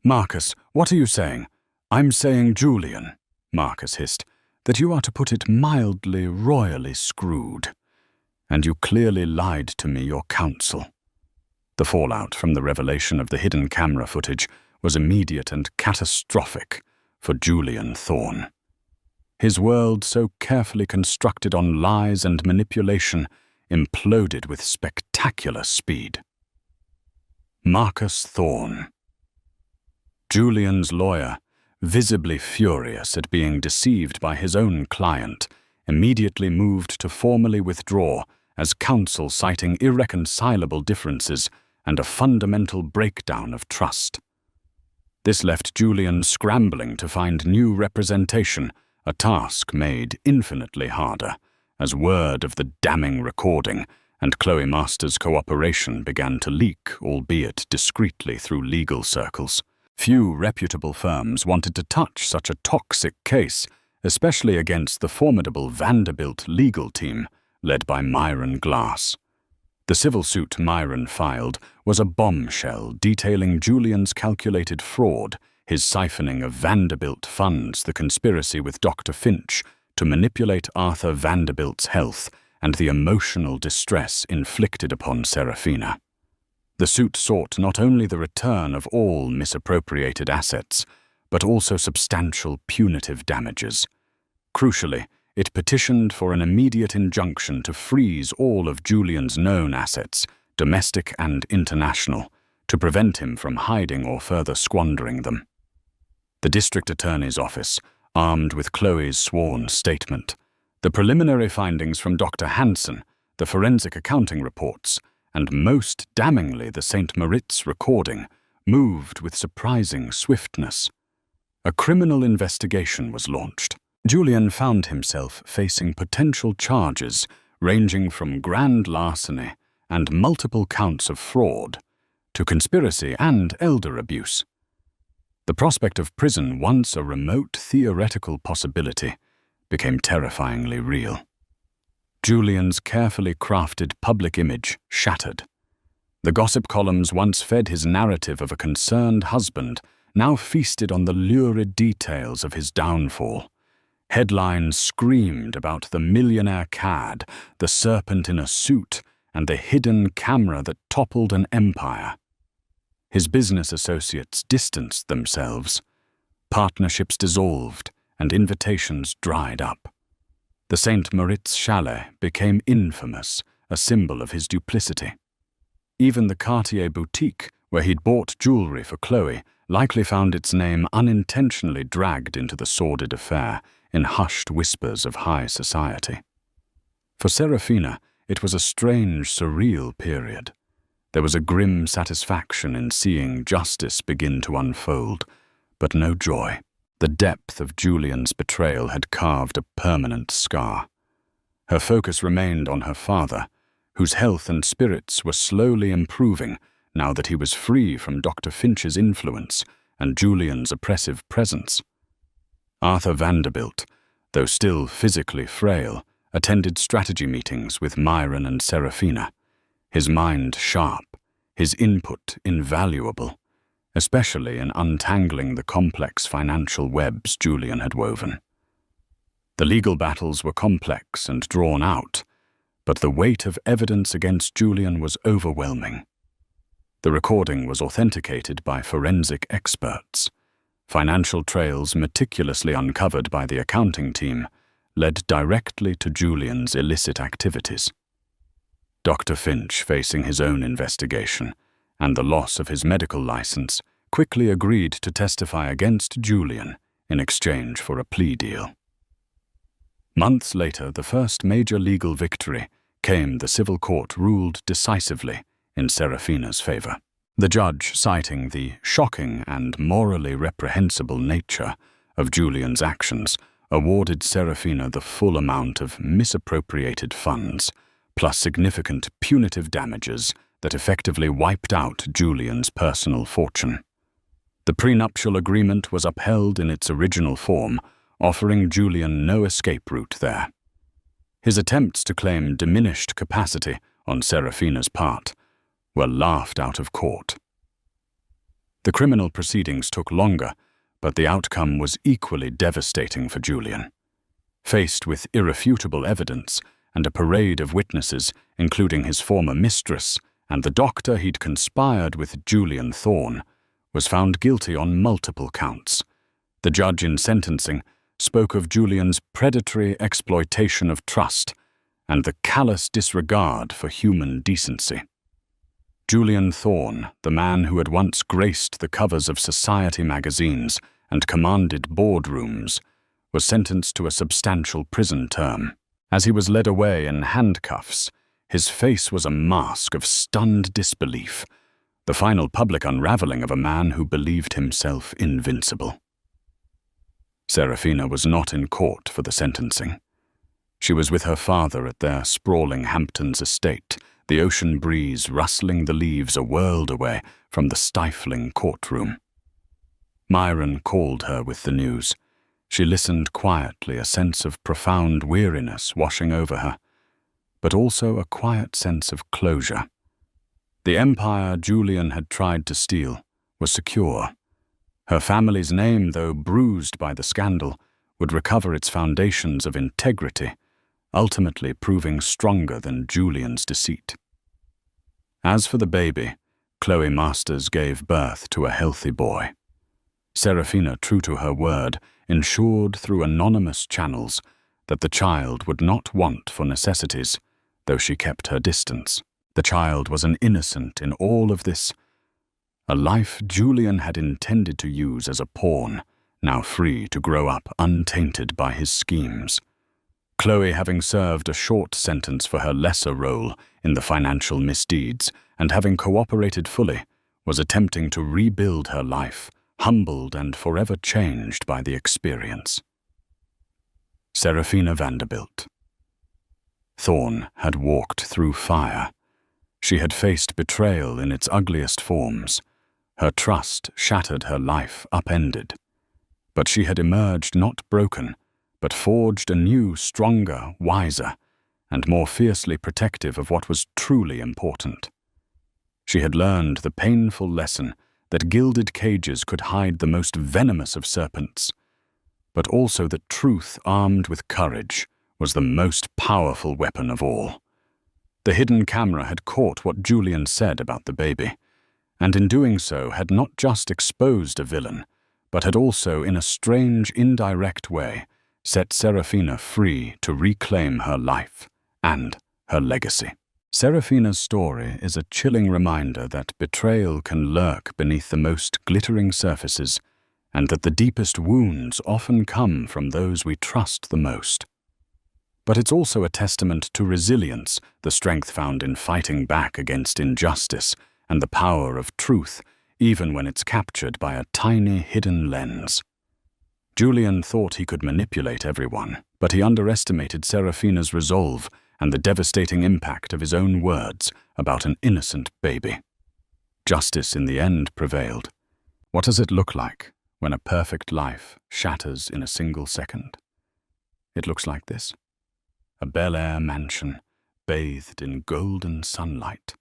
"Marcus, what are you saying?" "I'm saying, Julian," Marcus hissed, "that you are, to put it mildly, royally screwed. And you clearly lied to me, your counsel." The fallout from the revelation of the hidden camera footage was immediate and catastrophic for Julian Thorne. His world, so carefully constructed on lies and manipulation, imploded with spectacular speed. Marcus Thorne. Julian's lawyer, visibly furious at being deceived by his own client, immediately moved to formally withdraw as counsel, citing irreconcilable differences and a fundamental breakdown of trust. This left Julian scrambling to find new representation, a task made infinitely harder, as word of the damning recording and Chloe Masters' cooperation began to leak, albeit discreetly, through legal circles. Few reputable firms wanted to touch such a toxic case, especially against the formidable Vanderbilt legal team, led by Myron Glass. The civil suit Myron filed was a bombshell detailing Julian's calculated fraud, his siphoning of Vanderbilt funds, the conspiracy with Dr. Finch to manipulate Arthur Vanderbilt's health, and the emotional distress inflicted upon Serafina. The suit sought not only the return of all misappropriated assets, but also substantial punitive damages. Crucially, it petitioned for an immediate injunction to freeze all of Julian's known assets, domestic and international, to prevent him from hiding or further squandering them. The district attorney's office, armed with Chloe's sworn statement, the preliminary findings from Dr. Hansen, the forensic accounting reports, and most damningly the St. Moritz recording, moved with surprising swiftness. A criminal investigation was launched. Julian found himself facing potential charges ranging from grand larceny and multiple counts of fraud to conspiracy and elder abuse. The prospect of prison, once a remote theoretical possibility, became terrifyingly real. Julian's carefully crafted public image shattered. The gossip columns once fed his narrative of a concerned husband now feasted on the lurid details of his downfall. Headlines screamed about the millionaire cad, the serpent in a suit, and the hidden camera that toppled an empire. His business associates distanced themselves. Partnerships dissolved and invitations dried up. The St. Moritz chalet became infamous, a symbol of his duplicity. Even the Cartier boutique, where he'd bought jewelry for Chloe, likely found its name unintentionally dragged into the sordid affair in hushed whispers of high society. For Serafina, it was a strange, surreal period. There was a grim satisfaction in seeing justice begin to unfold, but no joy. The depth of Julian's betrayal had carved a permanent scar. Her focus remained on her father, whose health and spirits were slowly improving now that he was free from Dr. Finch's influence and Julian's oppressive presence. Arthur Vanderbilt, though still physically frail, attended strategy meetings with Myron and Serafina, his mind sharp, his input invaluable, especially in untangling the complex financial webs Julian had woven. The legal battles were complex and drawn out, but the weight of evidence against Julian was overwhelming. The recording was authenticated by forensic experts. Financial trails meticulously uncovered by the accounting team led directly to Julian's illicit activities. Dr. Finch, facing his own investigation and the loss of his medical license, quickly agreed to testify against Julian in exchange for a plea deal. Months later, the first major legal victory came. The civil court ruled decisively in Serafina's favor. The judge, citing the shocking and morally reprehensible nature of Julian's actions, awarded Serafina the full amount of misappropriated funds, plus significant punitive damages that effectively wiped out Julian's personal fortune. The prenuptial agreement was upheld in its original form, offering Julian no escape route there. His attempts to claim diminished capacity on Serafina's part were laughed out of court. The criminal proceedings took longer, but the outcome was equally devastating for Julian. Faced with irrefutable evidence and a parade of witnesses, including his former mistress and the doctor he'd conspired with, Julian Thorne was found guilty on multiple counts. The judge in sentencing spoke of Julian's predatory exploitation of trust and the callous disregard for human decency. Julian Thorne, the man who had once graced the covers of society magazines and commanded boardrooms, was sentenced to a substantial prison term. As he was led away in handcuffs, his face was a mask of stunned disbelief, the final public unraveling of a man who believed himself invincible. Serafina was not in court for the sentencing. She was with her father at their sprawling Hamptons estate, the ocean breeze rustling the leaves a world away from the stifling courtroom. Myron called her with the news. She listened quietly, a sense of profound weariness washing over her, but also a quiet sense of closure. The empire Julian had tried to steal was secure. Her family's name, though bruised by the scandal, would recover its foundations of integrity, ultimately proving stronger than Julian's deceit. As for the baby, Chloe Masters gave birth to a healthy boy. Serafina, true to her word, ensured through anonymous channels that the child would not want for necessities, though she kept her distance. The child was an innocent in all of this, a life Julian had intended to use as a pawn, now free to grow up untainted by his schemes. Chloe, having served a short sentence for her lesser role in the financial misdeeds and having cooperated fully, was attempting to rebuild her life, humbled and forever changed by the experience. Serafina Vanderbilt. Thorne had walked through fire. She had faced betrayal in its ugliest forms. Her trust shattered, her life upended. But she had emerged not broken, but forged anew, stronger, wiser, and more fiercely protective of what was truly important. She had learned the painful lesson that gilded cages could hide the most venomous of serpents, but also that truth armed with courage was the most powerful weapon of all. The hidden camera had caught what Julian said about the baby, and in doing so had not just exposed a villain, but had also, in a strange, indirect way, set Serafina free to reclaim her life and her legacy. Serafina's story is a chilling reminder that betrayal can lurk beneath the most glittering surfaces, and that the deepest wounds often come from those we trust the most. But it's also a testament to resilience, the strength found in fighting back against injustice, and the power of truth, even when it's captured by a tiny hidden lens. Julian thought he could manipulate everyone, but he underestimated Serafina's resolve and the devastating impact of his own words about an innocent baby. Justice in the end prevailed. What does it look like when a perfect life shatters in a single second? It looks like this. A Bel Air mansion, bathed in golden sunlight.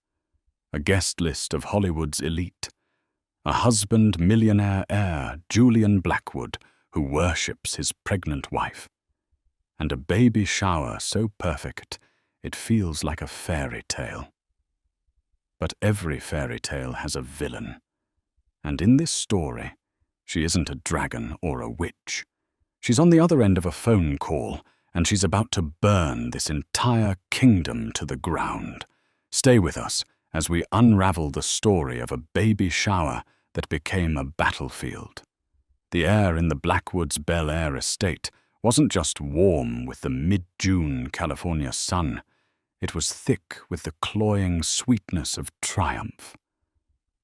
A guest list of Hollywood's elite. A husband millionaire heir, Julian Blackwood, who worships his pregnant wife. And a baby shower so perfect, it feels like a fairy tale. But every fairy tale has a villain. And in this story, she isn't a dragon or a witch. She's on the other end of a phone call, and she's about to burn this entire kingdom to the ground. Stay with us as we unravel the story of a baby shower that became a battlefield. The air in the Blackwoods' Bel Air estate wasn't just warm with the mid-June California sun. It was thick with the cloying sweetness of triumph.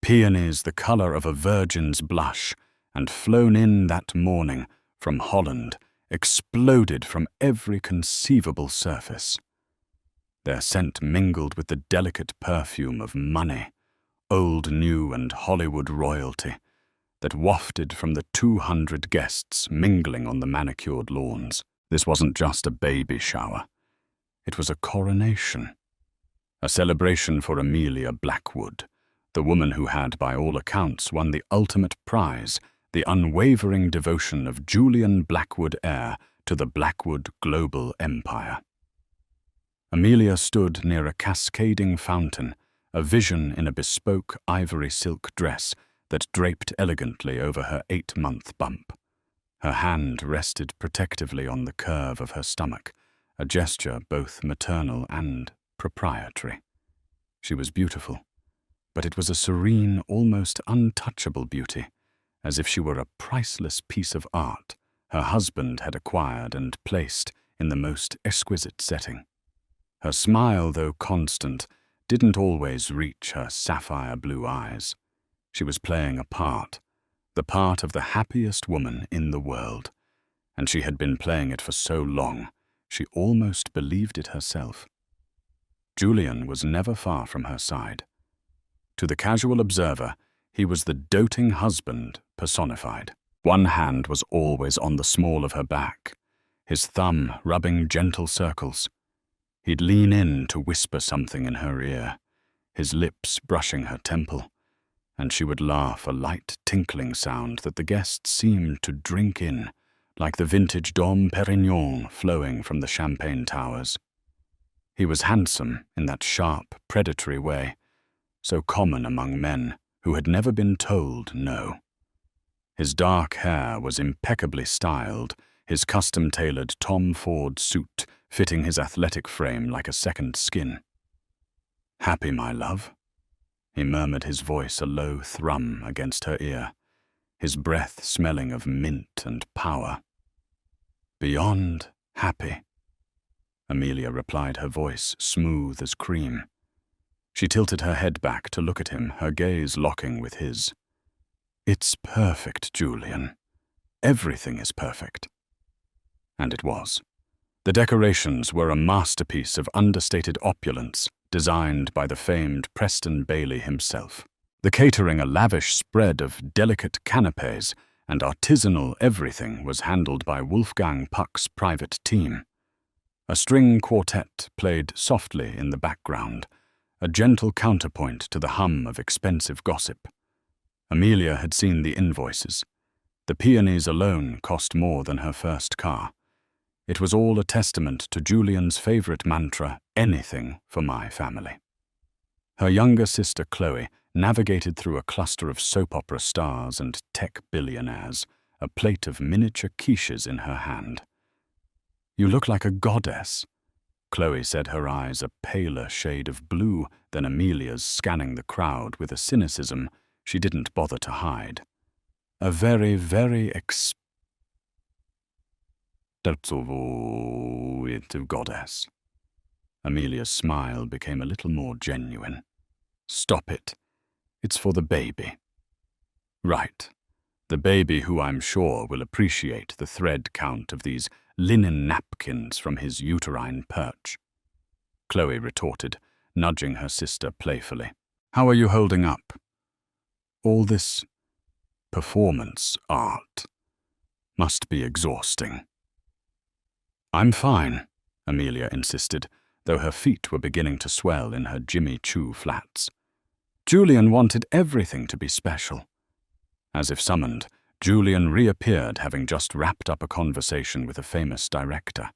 Peonies the color of a virgin's blush, and flown in that morning from Holland, exploded from every conceivable surface. Their scent mingled with the delicate perfume of money, old, new, and Hollywood royalty, that wafted from the 200 guests mingling on the manicured lawns. This wasn't just a baby shower. It was a coronation. A celebration for Amelia Blackwood, the woman who had, by all accounts, won the ultimate prize, the unwavering devotion of Julian Blackwood heir to the Blackwood global empire. Amelia stood near a cascading fountain, a vision in a bespoke ivory silk dress that draped elegantly over her 8-month bump. Her hand rested protectively on the curve of her stomach, a gesture both maternal and proprietary. She was beautiful, but it was a serene, almost untouchable beauty, as if she were a priceless piece of art her husband had acquired and placed in the most exquisite setting. Her smile, though constant, didn't always reach her sapphire blue eyes. She was playing a part, the part of the happiest woman in the world, and she had been playing it for so long, she almost believed it herself. Julian was never far from her side. To the casual observer, he was the doting husband personified. One hand was always on the small of her back, his thumb rubbing gentle circles. He'd lean in to whisper something in her ear, his lips brushing her temple, and she would laugh, a light tinkling sound that the guests seemed to drink in, like the vintage Dom Perignon flowing from the champagne towers. He was handsome in that sharp, predatory way, so common among men who had never been told no. His dark hair was impeccably styled, his custom-tailored Tom Ford suit fitting his athletic frame like a second skin. "Happy, my love?" He murmured, his voice a low thrum against her ear, his breath smelling of mint and power. "Beyond happy," Amelia replied, her voice smooth as cream. She tilted her head back to look at him, her gaze locking with his. "It's perfect, Julian. Everything is perfect." And it was. The decorations were a masterpiece of understated opulence, designed by the famed Preston Bailey himself. The catering, a lavish spread of delicate canapés, and artisanal everything was handled by Wolfgang Puck's private team. A string quartet played softly in the background, a gentle counterpoint to the hum of expensive gossip. Amelia had seen the invoices. The peonies alone cost more than her first car. It was all a testament to Julian's favorite mantra, anything for my family. Her younger sister Chloe, navigated through a cluster of soap opera stars and tech billionaires, a plate of miniature quiches in her hand. "You look like a goddess," Chloe said, her eyes a paler shade of blue than Amelia's, scanning the crowd with a cynicism she didn't bother to hide. "A very, very expensive goddess." Amelia's smile became a little more genuine. "Stop it. It's for the baby." "Right. The baby who I'm sure will appreciate the thread count of these linen napkins from his uterine perch," Chloe retorted, nudging her sister playfully. "How are you holding up? All this performance art must be exhausting." "I'm fine," Amelia insisted, though her feet were beginning to swell in her Jimmy Choo flats. Julian wanted everything to be special. As if summoned, Julian reappeared, having just wrapped up a conversation with a famous director.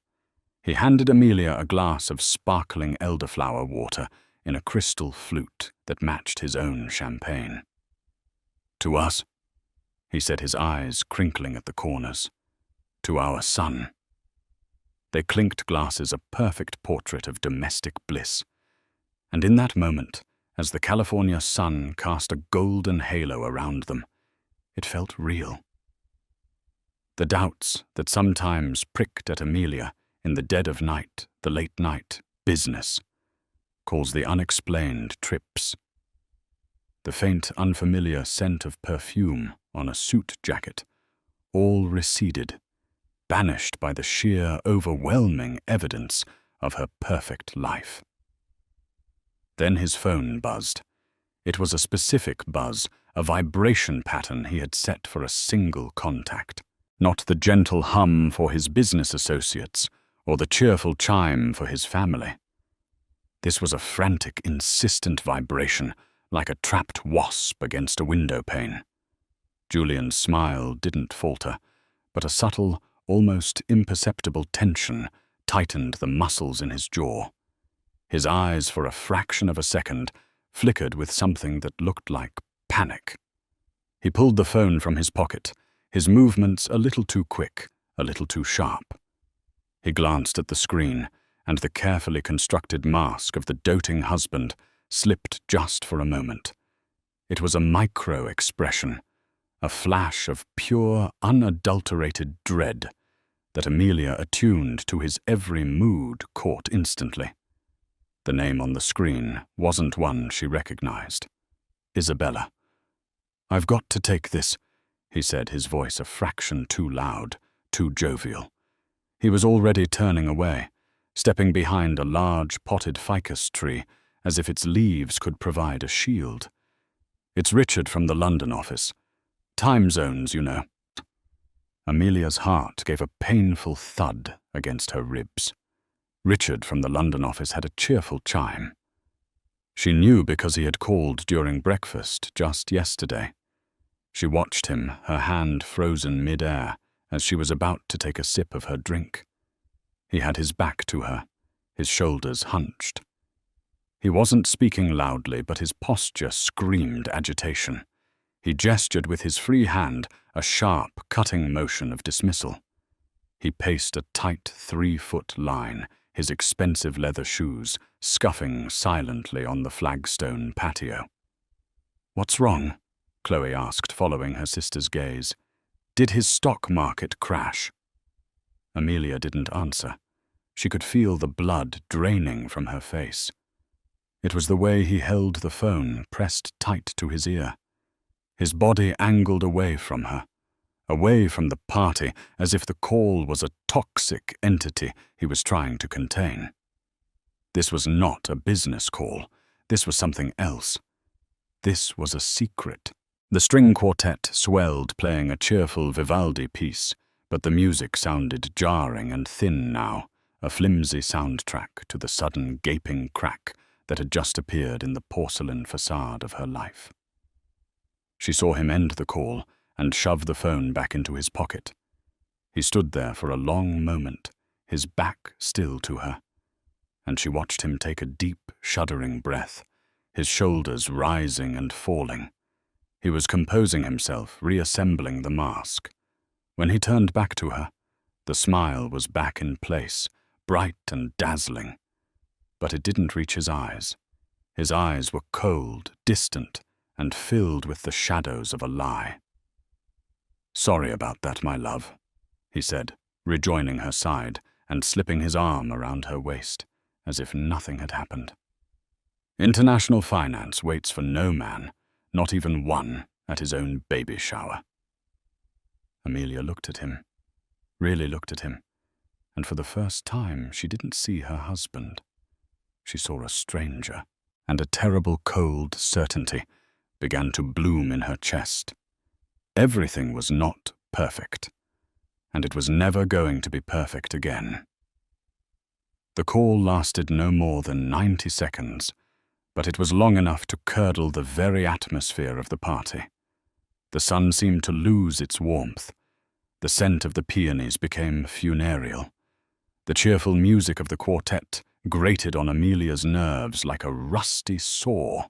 He handed Amelia a glass of sparkling elderflower water in a crystal flute that matched his own champagne. "To us," he said, his eyes crinkling at the corners. "To our son." They clinked glasses, a perfect portrait of domestic bliss. And in that moment, as the California sun cast a golden halo around them, it felt real. The doubts that sometimes pricked at Amelia in the dead of night, the late night business, calls the unexplained trips. The faint, unfamiliar scent of perfume on a suit jacket, all receded, banished by the sheer, overwhelming evidence of her perfect life. Then his phone buzzed. It was a specific buzz, a vibration pattern he had set for a single contact, not the gentle hum for his business associates or the cheerful chime for his family. This was a frantic, insistent vibration, like a trapped wasp against a window pane. Julian's smile didn't falter, but a subtle, almost imperceptible tension tightened the muscles in his jaw. His eyes, for a fraction of a second, flickered with something that looked like panic. He pulled the phone from his pocket, his movements a little too quick, a little too sharp. He glanced at the screen, and the carefully constructed mask of the doting husband slipped just for a moment. It was a micro-expression, a flash of pure, unadulterated dread that Amelia, attuned to his every mood, caught instantly. The name on the screen wasn't one she recognized. Isabella. "I've got to take this," he said, his voice a fraction too loud, too jovial. He was already turning away, stepping behind a large potted ficus tree as if its leaves could provide a shield. "It's Richard from the London office. Time zones, you know." Amelia's heart gave a painful thud against her ribs. Richard from the London office had a cheerful chime. She knew because he had called during breakfast just yesterday. She watched him, her hand frozen mid-air, as she was about to take a sip of her drink. He had his back to her, his shoulders hunched. He wasn't speaking loudly, but his posture screamed agitation. He gestured with his free hand, a sharp, cutting motion of dismissal. He paced a tight 3-foot line, his expensive leather shoes scuffing silently on the flagstone patio. "What's wrong?" Chloe asked, following her sister's gaze. "Did his stock market crash?" Amelia didn't answer. She could feel the blood draining from her face. It was the way he held the phone, pressed tight to his ear. His body angled away from her, away from the party, as if the call was a toxic entity he was trying to contain. This was not a business call. This was something else. This was a secret. The string quartet swelled, playing a cheerful Vivaldi piece, but the music sounded jarring and thin now, a flimsy soundtrack to the sudden gaping crack that had just appeared in the porcelain facade of her life. She saw him end the call and shove the phone back into his pocket. He stood there for a long moment, his back still to her, and she watched him take a deep, shuddering breath, his shoulders rising and falling. He was composing himself, reassembling the mask. When he turned back to her, the smile was back in place, bright and dazzling. But it didn't reach his eyes. His eyes were cold, distant, and filled with the shadows of a lie. "Sorry about that, my love," he said, rejoining her side and slipping his arm around her waist, as if nothing had happened. International finance waits for no man, not even one, at his own baby shower. Amelia looked at him, really looked at him, and for the first time she didn't see her husband. She saw a stranger, and a terrible cold certainty began to bloom in her chest. Everything was not perfect, and it was never going to be perfect again. The call lasted no more than 90 seconds, but it was long enough to curdle the very atmosphere of the party. The sun seemed to lose its warmth. The scent of the peonies became funereal. The cheerful music of the quartet grated on Amelia's nerves like a rusty saw.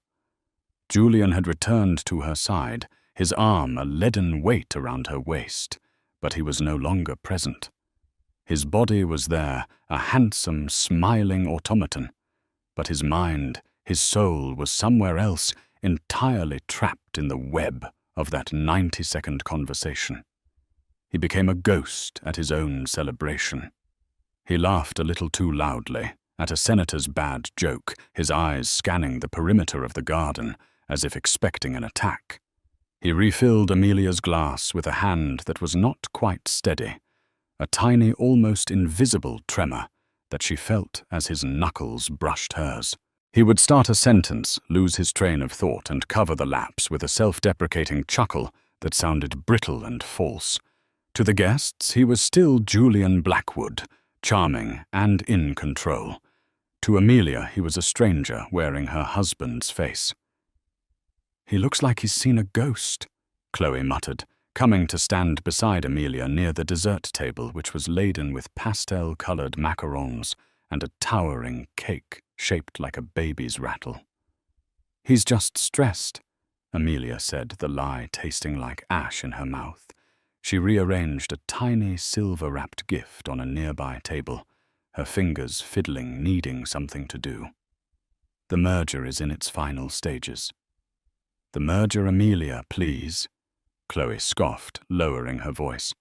Julian had returned to her side, his arm a leaden weight around her waist, but he was no longer present. His body was there, a handsome, smiling automaton, but his mind, his soul was somewhere else, entirely trapped in the web of that 90-second conversation. He became a ghost at his own celebration. He laughed a little too loudly at a senator's bad joke, his eyes scanning the perimeter of the garden as if expecting an attack. He refilled Amelia's glass with a hand that was not quite steady, a tiny, almost invisible tremor that she felt as his knuckles brushed hers. He would start a sentence, lose his train of thought, and cover the lapse with a self-deprecating chuckle that sounded brittle and false. To the guests, he was still Julian Blackwood, charming and in control. To Amelia, he was a stranger wearing her husband's face. "He looks like he's seen a ghost," Chloe muttered, coming to stand beside Amelia near the dessert table, which was laden with pastel-colored macarons and a towering cake shaped like a baby's rattle. "He's just stressed," Amelia said, the lie tasting like ash in her mouth. She rearranged a tiny silver-wrapped gift on a nearby table, her fingers fiddling, needing something to do. "The merger is in its final stages." "The merger, Amelia, please," Chloe scoffed, lowering her voice.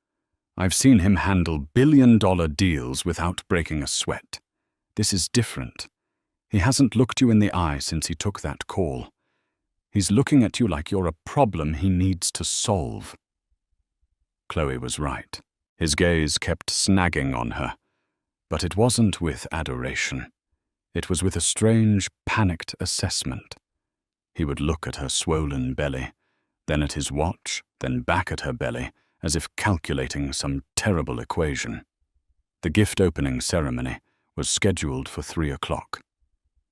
"I've seen him handle billion-dollar deals without breaking a sweat. This is different. He hasn't looked you in the eye since he took that call. He's looking at you like you're a problem he needs to solve." Chloe was right. His gaze kept snagging on her, but it wasn't with adoration. It was with a strange, panicked assessment. He would look at her swollen belly, then at his watch, then back at her belly, as if calculating some terrible equation. The gift-opening ceremony was scheduled for 3 o'clock.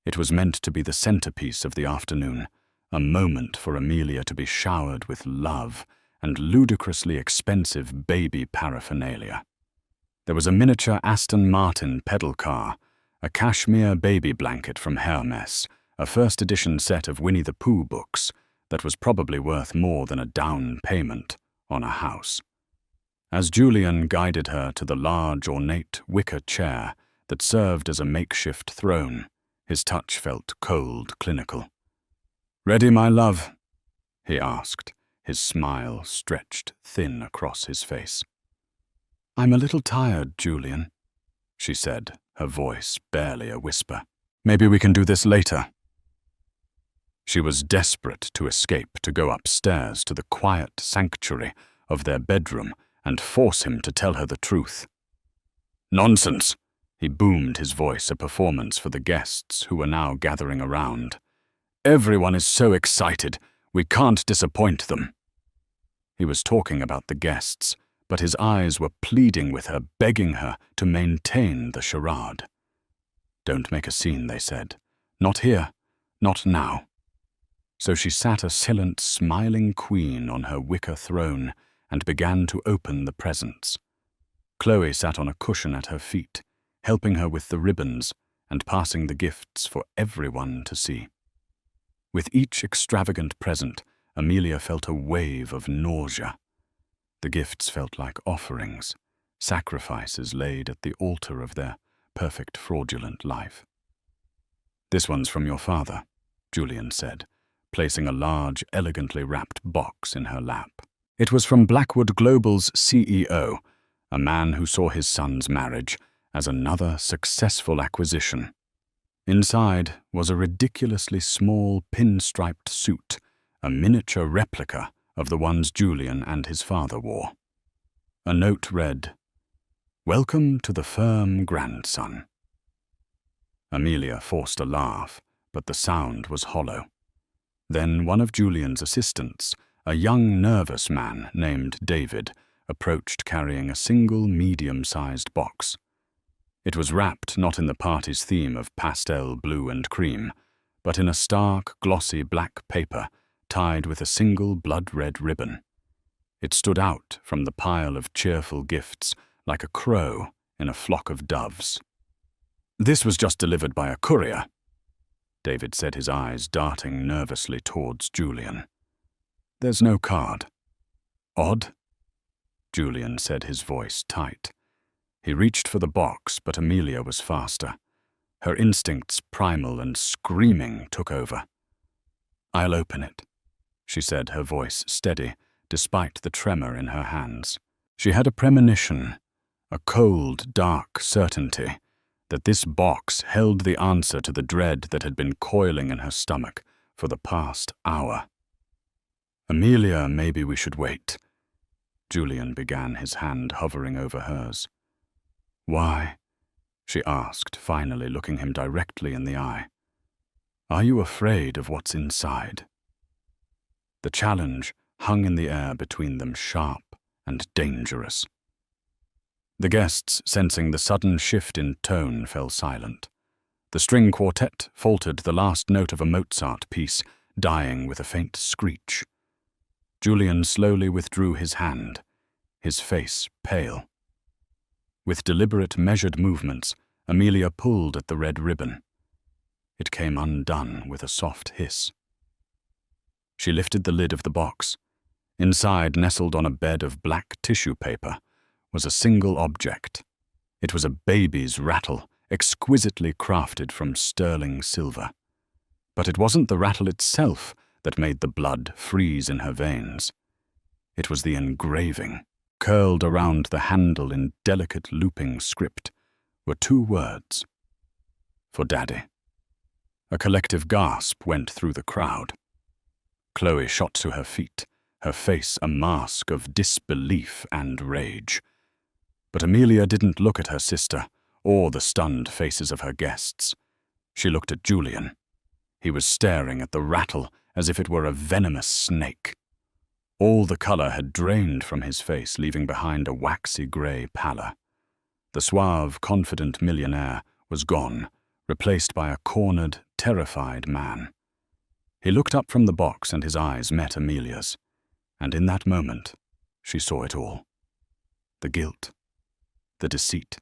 It was meant to be the centerpiece of the afternoon, a moment for Amelia to be showered with love and ludicrously expensive baby paraphernalia. There was a miniature Aston Martin pedal car, a cashmere baby blanket from Hermes, a first-edition set of Winnie the Pooh books that was probably worth more than a down payment on a house. As Julian guided her to the large, ornate wicker chair that served as a makeshift throne, his touch felt cold, clinical. "Ready, my love?" he asked, his smile stretched thin across his face. "I'm a little tired, Julian," she said, her voice barely a whisper. "Maybe we can do this later." She was desperate to escape, to go upstairs to the quiet sanctuary of their bedroom and force him to tell her the truth. "Nonsense!" He boomed, his voice a performance for the guests who were now gathering around. "Everyone is so excited. We can't disappoint them." He was talking about the guests, but his eyes were pleading with her, begging her to maintain the charade. "Don't make a scene," they said. "Not here. Not now." So she sat a silent, smiling queen on her wicker throne and began to open the presents. Chloe sat on a cushion at her feet, helping her with the ribbons and passing the gifts for everyone to see. With each extravagant present, Amelia felt a wave of nausea. The gifts felt like offerings, sacrifices laid at the altar of their perfect fraudulent life. "This one's from your father," Julian said, placing a large, elegantly wrapped box in her lap. It was from Blackwood Global's CEO, a man who saw his son's marriage as another successful acquisition. Inside was a ridiculously small pinstriped suit, a miniature replica of the ones Julian and his father wore. A note read, "Welcome to the firm, grandson." Amelia forced a laugh, but the sound was hollow. Then one of Julian's assistants, a young, nervous man named David, approached carrying a single medium-sized box. It was wrapped not in the party's theme of pastel blue and cream, but in a stark, glossy black paper tied with a single blood-red ribbon. It stood out from the pile of cheerful gifts like a crow in a flock of doves. "This was just delivered by a courier," David said, his eyes darting nervously towards Julian. "There's no card." "Odd," Julian said, his voice tight. He reached for the box, but Amelia was faster. Her instincts, primal and screaming, took over. "I'll open it," she said, her voice steady, despite the tremor in her hands. She had a premonition, a cold, dark certainty, that this box held the answer to the dread that had been coiling in her stomach for the past hour. "Amelia, maybe we should wait," Julian began, his hand hovering over hers. "Why?" she asked, finally looking him directly in the eye. "Are you afraid of what's inside?" The challenge hung in the air between them, sharp and dangerous. The guests, sensing the sudden shift in tone, fell silent. The string quartet faltered the last note of a Mozart piece, dying with a faint screech. Julian slowly withdrew his hand, his face pale. With deliberate, measured movements, Amelia pulled at the red ribbon. It came undone with a soft hiss. She lifted the lid of the box. Inside, nestled on a bed of black tissue paper, was a single object. It was a baby's rattle, exquisitely crafted from sterling silver. But it wasn't the rattle itself that made the blood freeze in her veins. It was the engraving. Curled around the handle in delicate looping script were 2 words. "For Daddy." A collective gasp went through the crowd. Chloe shot to her feet, her face a mask of disbelief and rage. But Amelia didn't look at her sister or the stunned faces of her guests. She looked at Julian. He was staring at the rattle as if it were a venomous snake. All the color had drained from his face, leaving behind a waxy gray pallor. The suave, confident millionaire was gone, replaced by a cornered, terrified man. He looked up from the box and his eyes met Amelia's. And in that moment, she saw it all. The guilt, the deceit,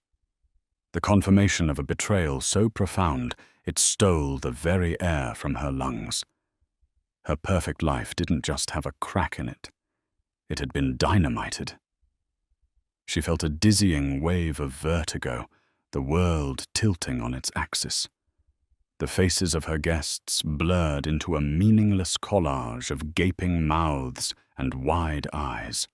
the confirmation of a betrayal so profound it stole the very air from her lungs. Her perfect life didn't just have a crack in it. It had been dynamited. She felt a dizzying wave of vertigo, the world tilting on its axis. The faces of her guests blurred into a meaningless collage of gaping mouths and wide eyes.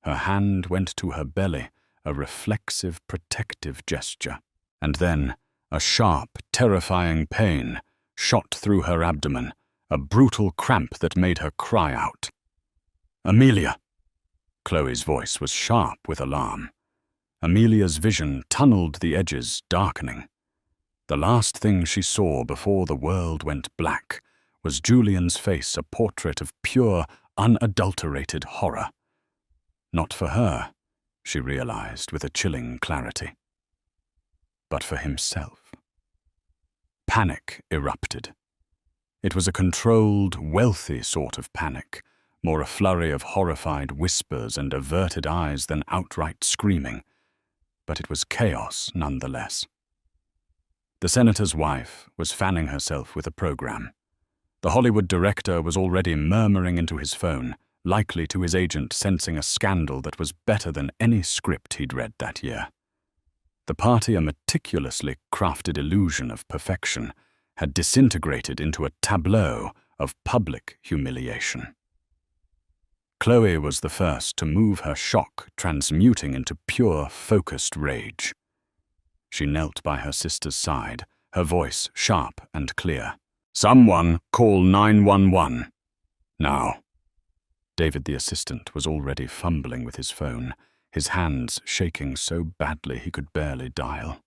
Her hand went to her belly, a reflexive, protective gesture. And then, a sharp, terrifying pain shot through her abdomen, a brutal cramp that made her cry out. "Amelia!" Chloe's voice was sharp with alarm. Amelia's vision tunneled the edges, darkening. The last thing she saw before the world went black was Julian's face, a portrait of pure, unadulterated horror. Not for her, she realized with a chilling clarity, but for himself. Panic erupted. It was a controlled, wealthy sort of panic, more a flurry of horrified whispers and averted eyes than outright screaming, but it was chaos nonetheless. The senator's wife was fanning herself with a program. The Hollywood director was already murmuring into his phone, likely to his agent sensing a scandal that was better than any script he'd read that year. The party, a meticulously crafted illusion of perfection, had disintegrated into a tableau of public humiliation. Chloe was the first to move her shock transmuting into pure, focused rage. She knelt by her sister's side, her voice sharp and clear. "Someone call 911. Now." David, the assistant, was already fumbling with his phone, his hands shaking so badly he could barely dial.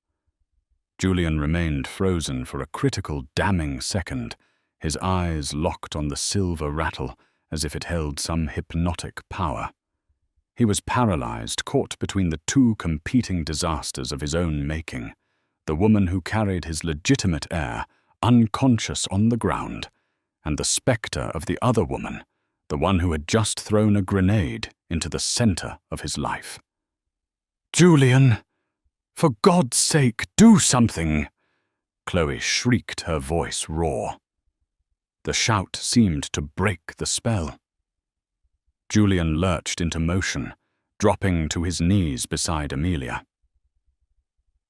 Julian remained frozen for a critical, damning second, his eyes locked on the silver rattle as if it held some hypnotic power. He was paralyzed, caught between the two competing disasters of his own making, the woman who carried his legitimate heir, unconscious on the ground, and the spectre of the other woman, the one who had just thrown a grenade into the center of his life. "Julian, for God's sake, do something!" Chloe shrieked, her voice raw. The shout seemed to break the spell. Julian lurched into motion, dropping to his knees beside Amelia.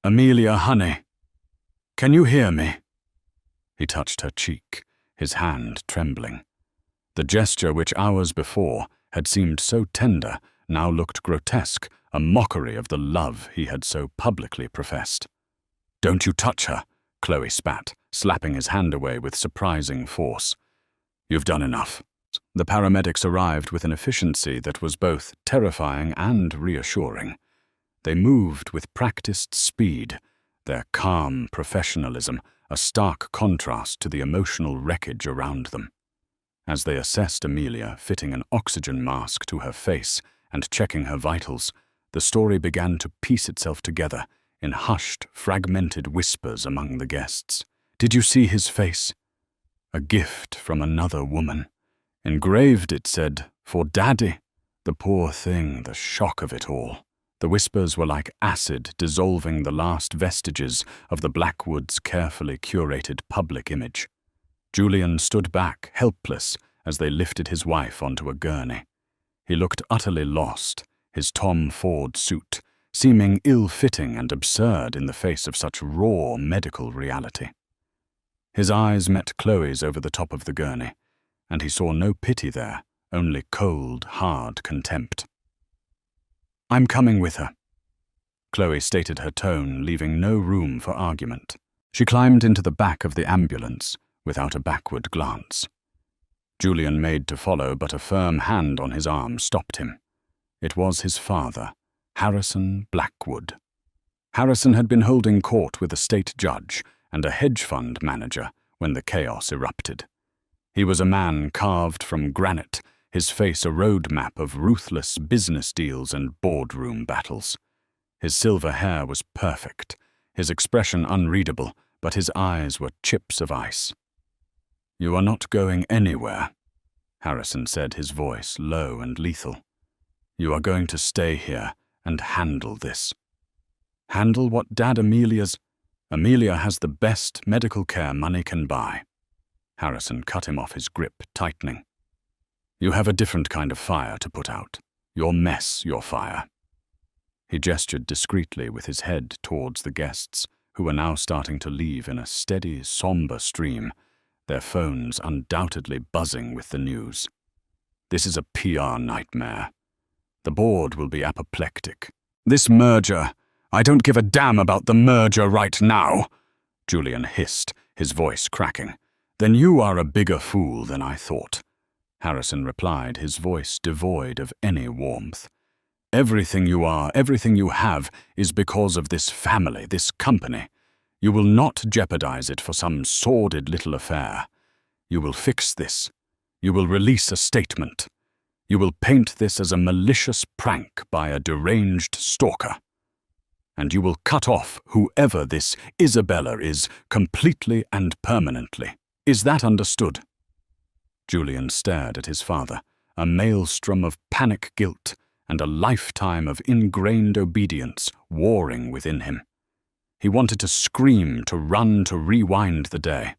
"Amelia, honey, can you hear me?" He touched her cheek, his hand trembling. The gesture which hours before had seemed so tender now looked grotesque, a mockery of the love he had so publicly professed. "Don't you touch her," Chloe spat, slapping his hand away with surprising force. "You've done enough." The paramedics arrived with an efficiency that was both terrifying and reassuring. They moved with practiced speed, their calm professionalism a stark contrast to the emotional wreckage around them. As they assessed Amelia, fitting an oxygen mask to her face and checking her vitals, the story began to piece itself together in hushed, fragmented whispers among the guests. "Did you see his face? A gift from another woman. Engraved, it said, for Daddy." The poor thing, the shock of it all. The whispers were like acid dissolving the last vestiges of the Blackwood's carefully curated public image. Julian stood back, helpless, as they lifted his wife onto a gurney. He looked utterly lost, his Tom Ford suit seeming ill-fitting and absurd in the face of such raw medical reality. His eyes met Chloe's over the top of the gurney, and he saw no pity there, only cold, hard contempt. "I'm coming with her," Chloe stated her tone, leaving no room for argument. She climbed into the back of the ambulance without a backward glance. Julian made to follow, but a firm hand on his arm stopped him. It was his father, Harrison Blackwood. Harrison had been holding court with a state judge and a hedge fund manager when the chaos erupted. He was a man carved from granite, his face a roadmap of ruthless business deals and boardroom battles. His silver hair was perfect, his expression unreadable, but his eyes were chips of ice. "You are not going anywhere," Harrison said, his voice low and lethal. "You are going to stay here and handle this." "Handle what, Dad? Amelia has the best medical care money can buy." Harrison cut him off, his grip tightening. "You have a different kind of fire to put out. Your mess, your fire." He gestured discreetly with his head towards the guests, who were now starting to leave in a steady, somber stream, their phones undoubtedly buzzing with the news. "This is a PR nightmare. The board will be apoplectic. This merger, I don't give a damn about the merger right now," Julian hissed, his voice cracking. "Then you are a bigger fool than I thought," Harrison replied, his voice devoid of any warmth. "Everything you are, everything you have, is because of this family, this company. You will not jeopardize it for some sordid little affair. You will fix this. You will release a statement. You will paint this as a malicious prank by a deranged stalker. And you will cut off whoever this Isabella is completely and permanently. Is that understood?" Julian stared at his father, a maelstrom of panic guilt and a lifetime of ingrained obedience warring within him. He wanted to scream, to run, to rewind the day.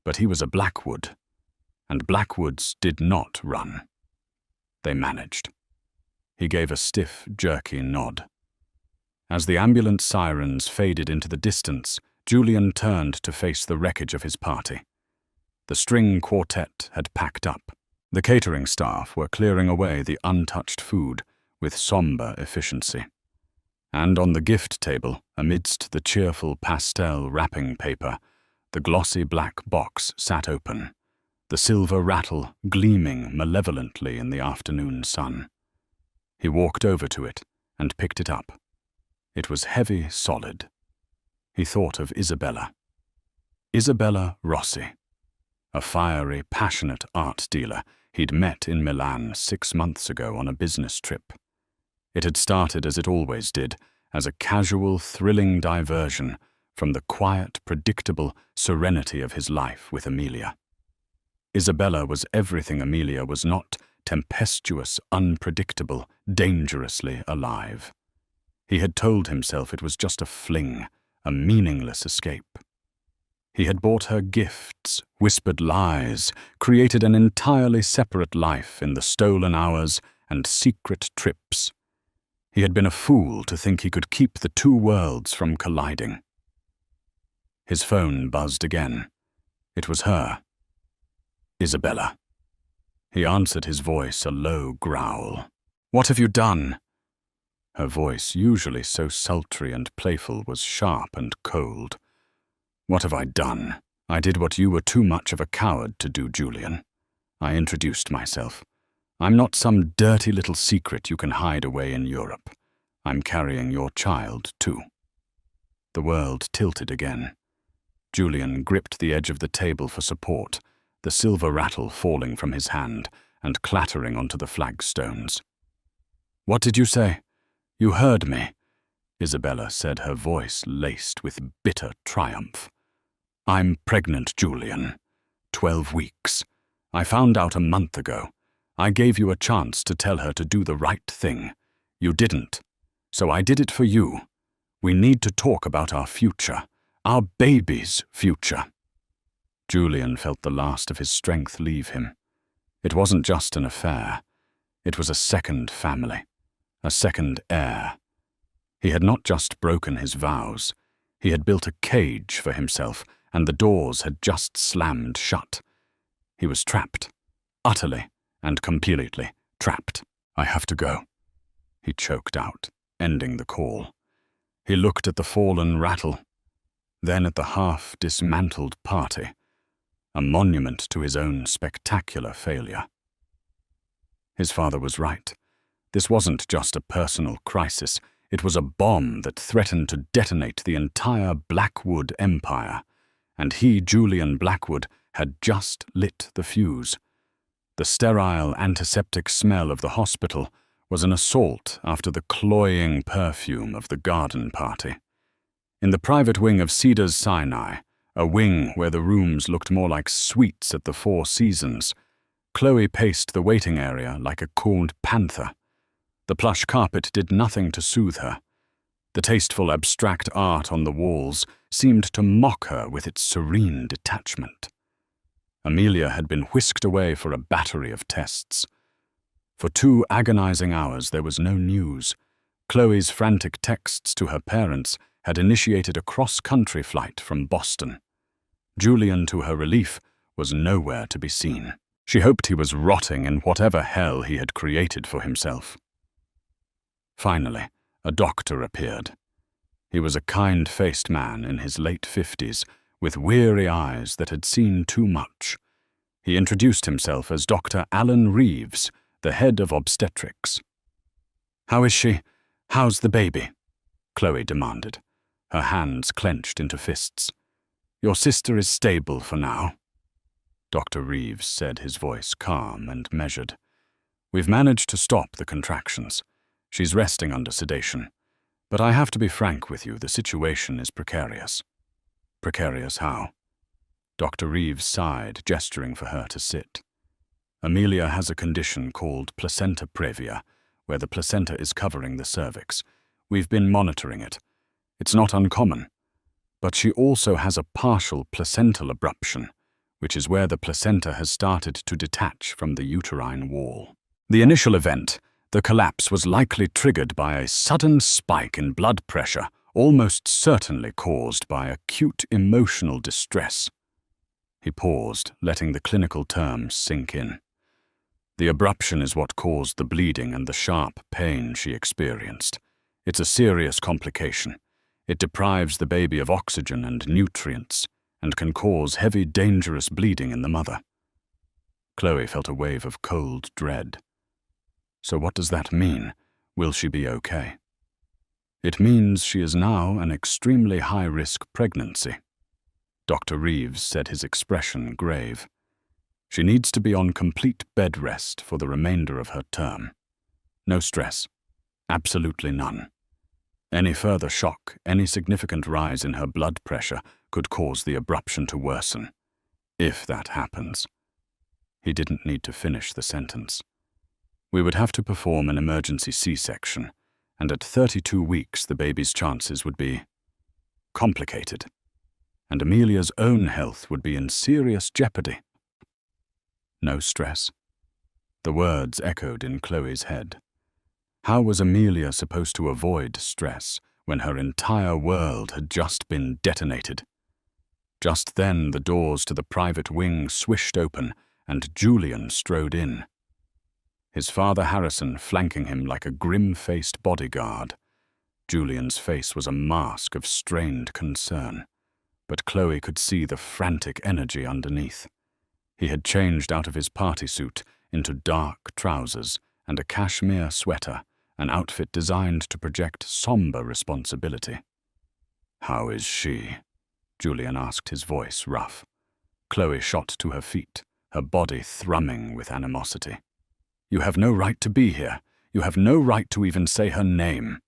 But he was a Blackwood, And Blackwoods did not run. They managed. He gave a stiff, jerky nod. As the ambulance sirens faded into the distance, Julian turned to face the wreckage of his party. The string quartet had packed up. The catering staff were clearing away the untouched food with somber efficiency. And on the gift table, amidst the cheerful pastel wrapping paper, the glossy black box sat open, the silver rattle gleaming malevolently in the afternoon sun. He walked over to it and picked it up. It was heavy, solid. He thought of Isabella. Isabella Rossi, a fiery, passionate art dealer he'd met in Milan 6 months ago on a business trip. It had started as it always did, as a casual, thrilling diversion from the quiet, predictable serenity of his life with Amelia. Isabella was everything Amelia was not: tempestuous, unpredictable, dangerously alive. He had told himself it was just a fling, a meaningless escape. He had bought her gifts, whispered lies, created an entirely separate life in the stolen hours and secret trips. He had been a fool to think he could keep the two worlds from colliding. His phone buzzed again. It was her. Isabella. He answered his voice a low growl. "What have you done?" Her voice, usually so sultry and playful, was sharp and cold. "What have I done? I did what you were too much of a coward to do, Julian. I introduced myself. I'm not some dirty little secret you can hide away in Europe. I'm carrying your child, too." The world tilted again. Julian gripped the edge of the table for support, the silver rattle falling from his hand and clattering onto the flagstones. "What did you say? You heard me," Isabella said, her voice laced with bitter triumph. "I'm pregnant, Julian. 12 weeks. I found out a month ago. I gave you a chance to tell her to do the right thing. You didn't. So I did it for you. We need to talk about our future, our baby's future." Julian felt the last of his strength leave him. It wasn't just an affair. It was a second family, a second heir. He had not just broken his vows. He had built a cage for himself, and the doors had just slammed shut. He was trapped, utterly and completely trapped. "I have to go," he choked out, ending the call. He looked at the fallen rattle, then at the half-dismantled party, a monument to his own spectacular failure. His father was right. This wasn't just a personal crisis. It was a bomb that threatened to detonate the entire Blackwood empire, and he, Julian Blackwood, had just lit the fuse. The sterile, antiseptic smell of the hospital was an assault after the cloying perfume of the garden party. In the private wing of Cedars Sinai, a wing where the rooms looked more like suites at the Four Seasons, Chloe paced the waiting area like a corned panther. The plush carpet did nothing to soothe her. The tasteful abstract art on the walls seemed to mock her with its serene detachment. Amelia had been whisked away for a battery of tests. For 2 agonizing hours there was no news. Chloe's frantic texts to her parents had initiated a cross-country flight from Boston. Julian, to her relief, was nowhere to be seen. She hoped he was rotting in whatever hell he had created for himself. Finally, a doctor appeared. He was a kind-faced man in his late 50s, with weary eyes that had seen too much. He introduced himself as Dr. Alan Reeves, the head of obstetrics. "How is she? How's the baby?" Chloe demanded, her hands clenched into fists. "Your sister is stable for now," Dr. Reeves said, his voice calm and measured. "We've managed to stop the contractions. She's resting under sedation. But I have to be frank with you, the situation is precarious." "Precarious how?" Dr. Reeves sighed, gesturing for her to sit. "Amelia has a condition called placenta previa, where the placenta is covering the cervix. We've been monitoring it. It's not uncommon. But she also has a partial placental abruption, which is where the placenta has started to detach from the uterine wall. The initial event, the collapse, was likely triggered by a sudden spike in blood pressure, almost certainly caused by acute emotional distress. He paused, letting the clinical terms sink in. The abruption is what caused the bleeding and the sharp pain she experienced. It's a serious complication. It deprives the baby of oxygen and nutrients, and can cause heavy, dangerous bleeding in the mother. Chloe felt a wave of cold dread. So what does that mean? Will she be okay? It means she is now an extremely high-risk pregnancy. Dr. Reeves said, his expression grave. She needs to be on complete bed rest for the remainder of her term. No stress. Absolutely none. Any further shock, any significant rise in her blood pressure could cause the abruption to worsen. If that happens. He didn't need to finish the sentence. We would have to perform an emergency C-section, and at 32 weeks the baby's chances would be complicated, and Amelia's own health would be in serious jeopardy. No stress. The words echoed in Chloe's head. How was Amelia supposed to avoid stress when her entire world had just been detonated? Just then the doors to the private wing swished open, and Julian strode in. His father Harrison flanking him like a grim-faced bodyguard. Julian's face was a mask of strained concern, but Chloe could see the frantic energy underneath. He had changed out of his party suit into dark trousers and a cashmere sweater, an outfit designed to project somber responsibility. "How is she?" Julian asked, his voice rough. Chloe shot to her feet, her body thrumming with animosity. "You have no right to be here. You have no right to even say her name."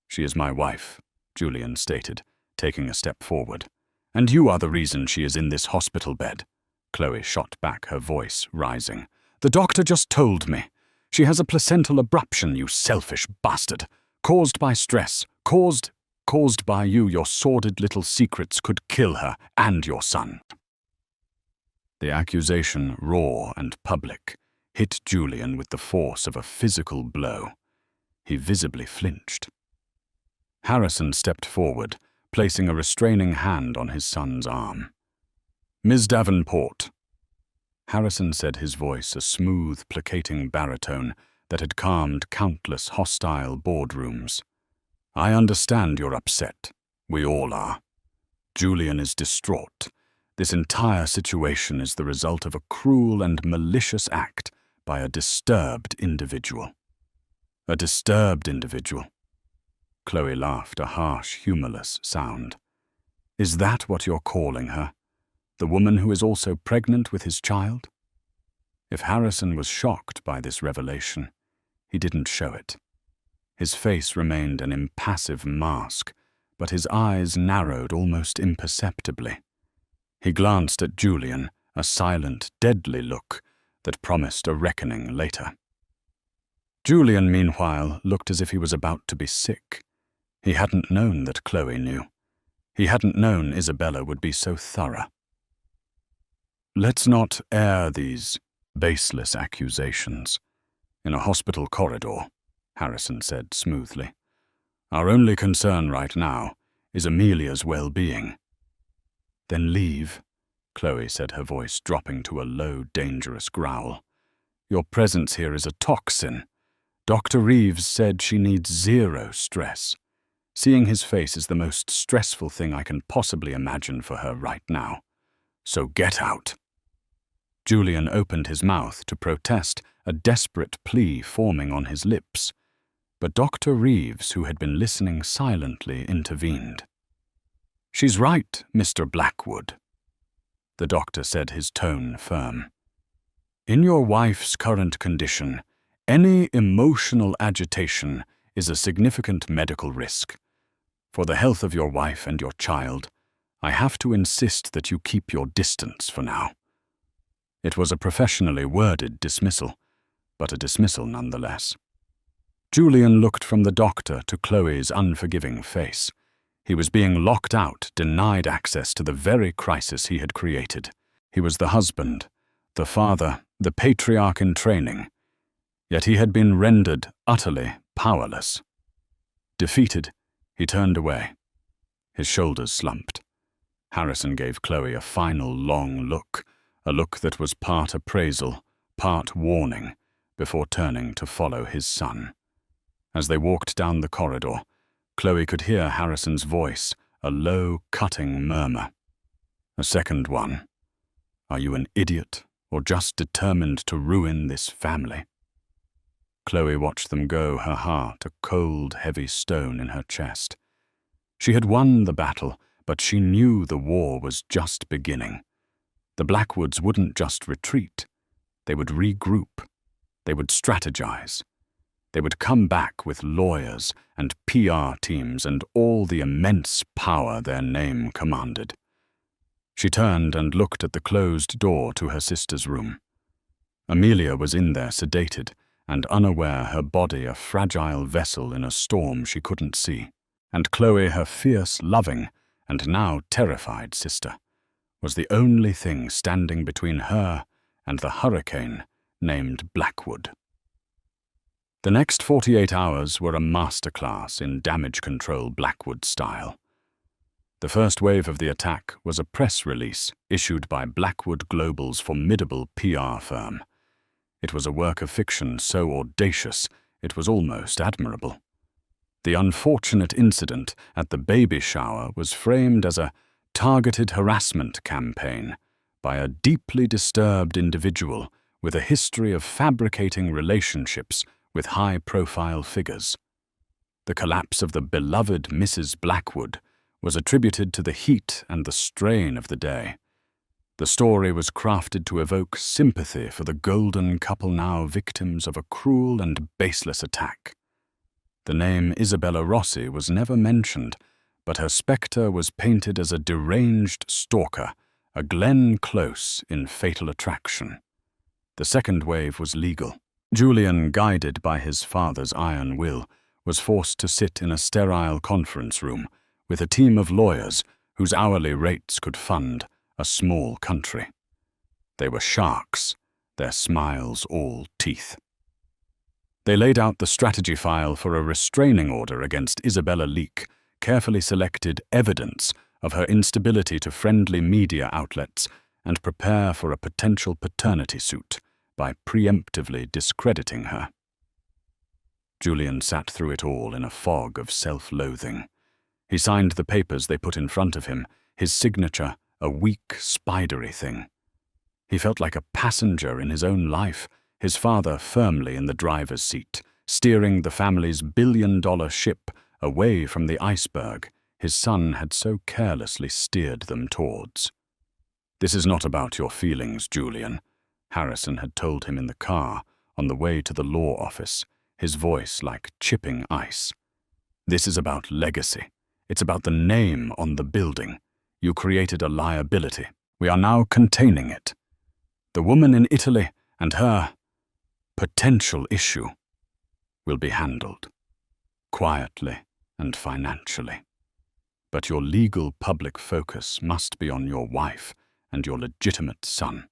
"She is my wife," Julian stated, taking a step forward. "And you are the reason she is in this hospital bed." Chloe shot back, her voice rising. "The doctor just told me. She has a placental abruption, you selfish bastard. Caused by stress. Caused by you. Your sordid little secrets could kill her and your son." The accusation, raw and public, hit Julian with the force of a physical blow. He visibly flinched. Harrison stepped forward, placing a restraining hand on his son's arm. "Ms. Davenport." Harrison said, his voice a smooth, placating baritone that had calmed countless hostile boardrooms. "I understand you're upset. We all are. Julian is distraught. This entire situation is the result of a cruel and malicious act by a disturbed individual." "A disturbed individual?" Chloe laughed, a harsh, humorless sound. "Is that what you're calling her? The woman who is also pregnant with his child?" If Harrison was shocked by this revelation, he didn't show it. His face remained an impassive mask, but his eyes narrowed almost imperceptibly. He glanced at Julian, a silent, deadly look that promised a reckoning later. Julian, meanwhile, looked as if he was about to be sick. He hadn't known that Chloe knew. He hadn't known Isabella would be so thorough. "Let's not air these baseless accusations in a hospital corridor," Harrison said smoothly. "Our only concern right now is Amelia's well-being." "Then leave," Chloe said, her voice dropping to a low, dangerous growl. "Your presence here is a toxin. Dr. Reeves said she needs 0 stress. Seeing his face is the most stressful thing I can possibly imagine for her right now. So get out." Julian opened his mouth to protest, a desperate plea forming on his lips. But Dr. Reeves, who had been listening silently, intervened. "She's right, Mr. Blackwood," the doctor said, his tone firm. "In your wife's current condition, any emotional agitation is a significant medical risk. For the health of your wife and your child, I have to insist that you keep your distance for now." It was a professionally worded dismissal, but a dismissal nonetheless. Julian looked from the doctor to Chloe's unforgiving face. He was being locked out, denied access to the very crisis he had created. He was the husband, the father, the patriarch in training, yet he had been rendered utterly powerless. Defeated, he turned away. His shoulders slumped. Harrison gave Chloe a final long look, a look that was part appraisal, part warning, before turning to follow his son. As they walked down the corridor, Chloe could hear Harrison's voice, a low, cutting murmur. A second one. Are you an idiot, or just determined to ruin this family? Chloe watched them go, her heart a cold, heavy stone in her chest. She had won the battle, but she knew the war was just beginning. The Blackwoods wouldn't just retreat. They would regroup. They would strategize. They would come back with lawyers and PR teams and all the immense power their name commanded. She turned and looked at the closed door to her sister's room. Amelia was in there, sedated, and unaware, her body a fragile vessel in a storm she couldn't see. And Chloe, her fierce, loving, and now terrified sister, was the only thing standing between her and the hurricane named Blackwood. The next 48 hours were a masterclass in damage control Blackwood style. The first wave of the attack was a press release issued by Blackwood Global's formidable PR firm. It was a work of fiction so audacious it was almost admirable. The unfortunate incident at the baby shower was framed as a targeted harassment campaign by a deeply disturbed individual with a history of fabricating relationships with high-profile figures. The collapse of the beloved Mrs. Blackwood was attributed to the heat and the strain of the day. The story was crafted to evoke sympathy for the golden couple now victims of a cruel and baseless attack. The name Isabella Rossi was never mentioned, but her spectre was painted as a deranged stalker, a Glenn Close in Fatal Attraction. The second wave was legal. Julian, guided by his father's iron will, was forced to sit in a sterile conference room with a team of lawyers whose hourly rates could fund a small country. They were sharks, their smiles all teeth. They laid out the strategy file for a restraining order against Isabella Leake, carefully selected evidence of her instability to friendly media outlets, and prepare for a potential paternity suit by preemptively discrediting her. Julian sat through it all in a fog of self-loathing. He signed the papers they put in front of him, his signature a weak, spidery thing. He felt like a passenger in his own life, his father firmly in the driver's seat, steering the family's billion-dollar ship away from the iceberg his son had so carelessly steered them towards. "This is not about your feelings, Julian," Harrison had told him in the car on the way to the law office, his voice like chipping ice. "This is about legacy. It's about the name on the building. You created a liability. We are now containing it. The woman in Italy and her potential issue will be handled quietly and financially. But your legal public focus must be on your wife and your legitimate son."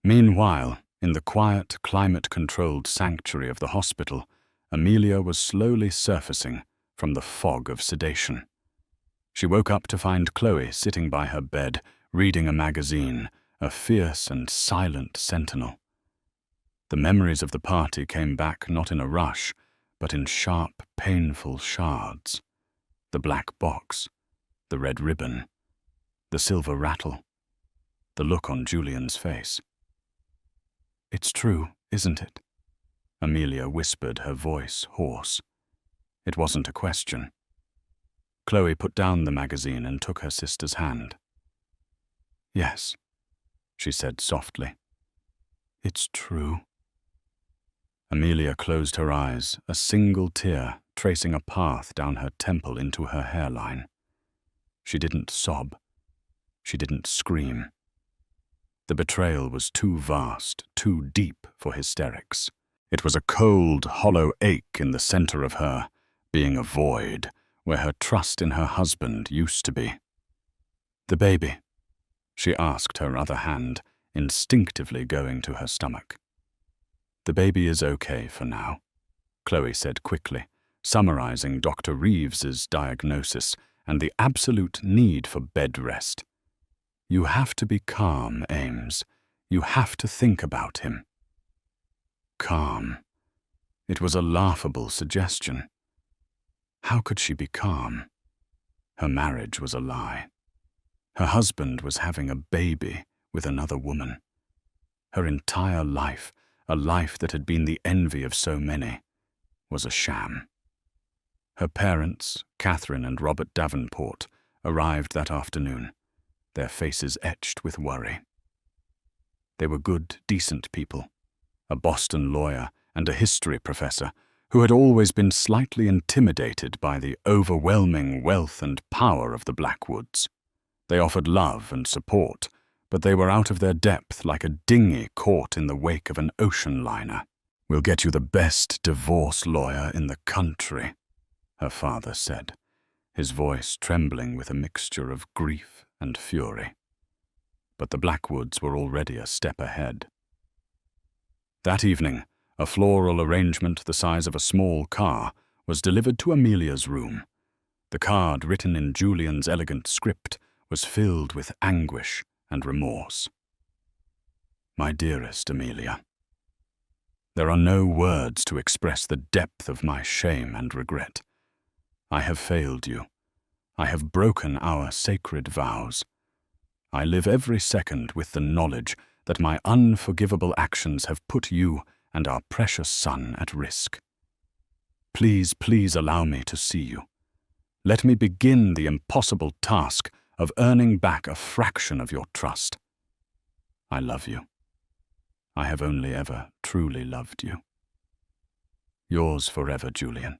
Meanwhile, in the quiet, climate-controlled sanctuary of the hospital, Amelia was slowly surfacing from the fog of sedation. She woke up to find Chloe sitting by her bed, reading a magazine, a fierce and silent sentinel. The memories of the party came back not in a rush, but in sharp, painful shards. The black box, the red ribbon, the silver rattle, the look on Julian's face. "It's true, isn't it?" Amelia whispered, her voice hoarse. It wasn't a question. Chloe put down the magazine and took her sister's hand. "Yes," she said softly. "It's true." Amelia closed her eyes, a single tear tracing a path down her temple into her hairline. She didn't sob. She didn't scream. The betrayal was too vast, too deep for hysterics. It was a cold, hollow ache in the center of her, being a void where her trust in her husband used to be. "The baby," she asked, her other hand instinctively going to her stomach. The baby is okay for now, Chloe said quickly, summarizing Dr. Reeves's diagnosis and the absolute need for bed rest. You have to be calm, Ames. You have to think about him. Calm. It was a laughable suggestion. How could she be calm? Her marriage was a lie. Her husband was having a baby with another woman. Her entire life, a life that had been the envy of so many, was a sham. Her parents, Catherine and Robert Davenport, arrived that afternoon, their faces etched with worry. They were good, decent people, a Boston lawyer and a history professor who had always been slightly intimidated by the overwhelming wealth and power of the Blackwoods. They offered love and support, but they were out of their depth like a dinghy caught in the wake of an ocean liner. "We'll get you the best divorce lawyer in the country," her father said, his voice trembling with a mixture of grief and fury. But the Blackwoods were already a step ahead. That evening, a floral arrangement the size of a small car was delivered to Amelia's room. The card, written in Julian's elegant script, was filled with anguish and remorse. My dearest Amelia, there are no words to express the depth of my shame and regret. I have failed you. I have broken our sacred vows. I live every second with the knowledge that my unforgivable actions have put you and our precious son at risk. Please, please allow me to see you. Let me begin the impossible task of earning back a fraction of your trust. I love you. I have only ever truly loved you. Yours forever, Julian.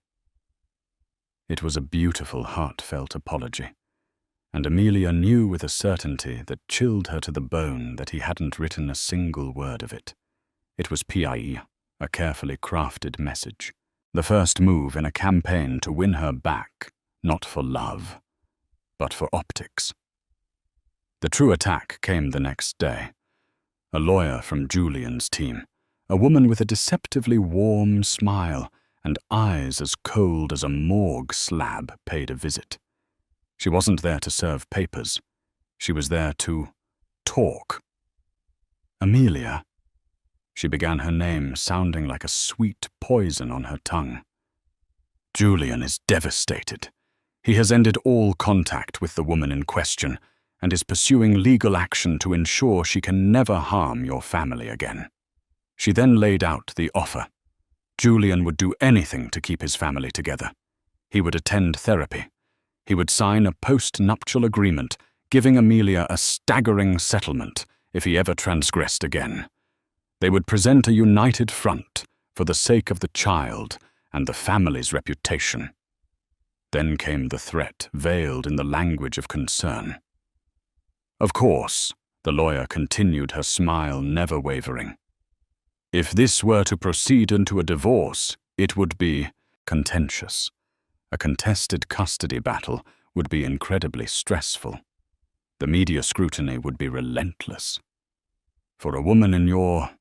It was a beautiful, heartfelt apology, and Amelia knew with a certainty that chilled her to the bone that he hadn't written a single word of it. It was PIE, a carefully crafted message, the first move in a campaign to win her back, not for love, but for optics. The true attack came the next day. A lawyer from Julian's team, a woman with a deceptively warm smile and eyes as cold as a morgue slab, paid a visit. She wasn't there to serve papers. She was there to talk. Amelia. She began her name sounding like a sweet poison on her tongue. Julian is devastated. He has ended all contact with the woman in question and is pursuing legal action to ensure she can never harm your family again. She then laid out the offer. Julian would do anything to keep his family together. He would attend therapy. He would sign a post-nuptial agreement, giving Amelia a staggering settlement if he ever transgressed again. They would present a united front for the sake of the child and the family's reputation. Then came the threat, veiled in the language of concern. Of course, the lawyer continued, her smile never wavering. If this were to proceed into a divorce, it would be contentious. A contested custody battle would be incredibly stressful. The media scrutiny would be relentless. For a woman in your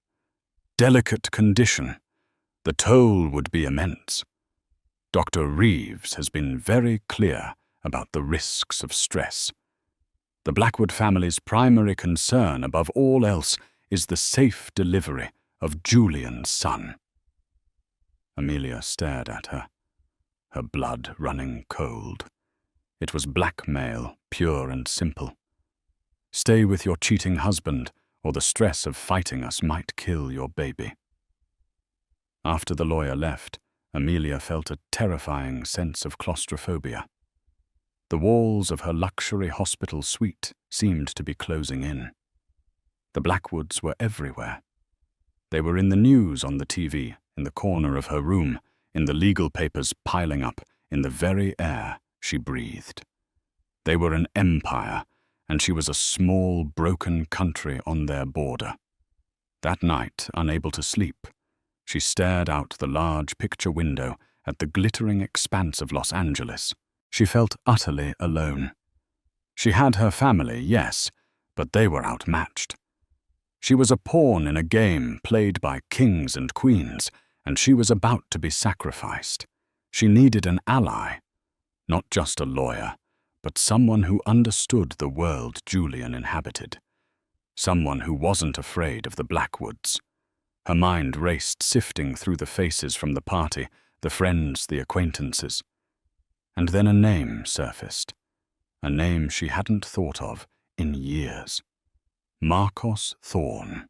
delicate condition, the toll would be immense. Dr. Reeves has been very clear about the risks of stress. The Blackwood family's primary concern above all else is the safe delivery of Julian's son. Amelia stared at her, her blood running cold. It was blackmail, pure and simple. Stay with your cheating husband, or the stress of fighting us might kill your baby. After the lawyer left, Amelia felt a terrifying sense of claustrophobia. The walls of her luxury hospital suite seemed to be closing in. The Blackwoods were everywhere. They were in the news on the TV, in the corner of her room, in the legal papers piling up, in the very air she breathed. They were an empire, and she was a small, broken country on their border. That night, unable to sleep, she stared out the large picture window at the glittering expanse of Los Angeles. She felt utterly alone. She had her family, yes, but they were outmatched. She was a pawn in a game played by kings and queens, and she was about to be sacrificed. She needed an ally, not just a lawyer, but someone who understood the world Julian inhabited. Someone who wasn't afraid of the Blackwoods. Her mind raced, sifting through the faces from the party, the friends, the acquaintances. And then a name surfaced. A name she hadn't thought of in years. Marcos Thorne.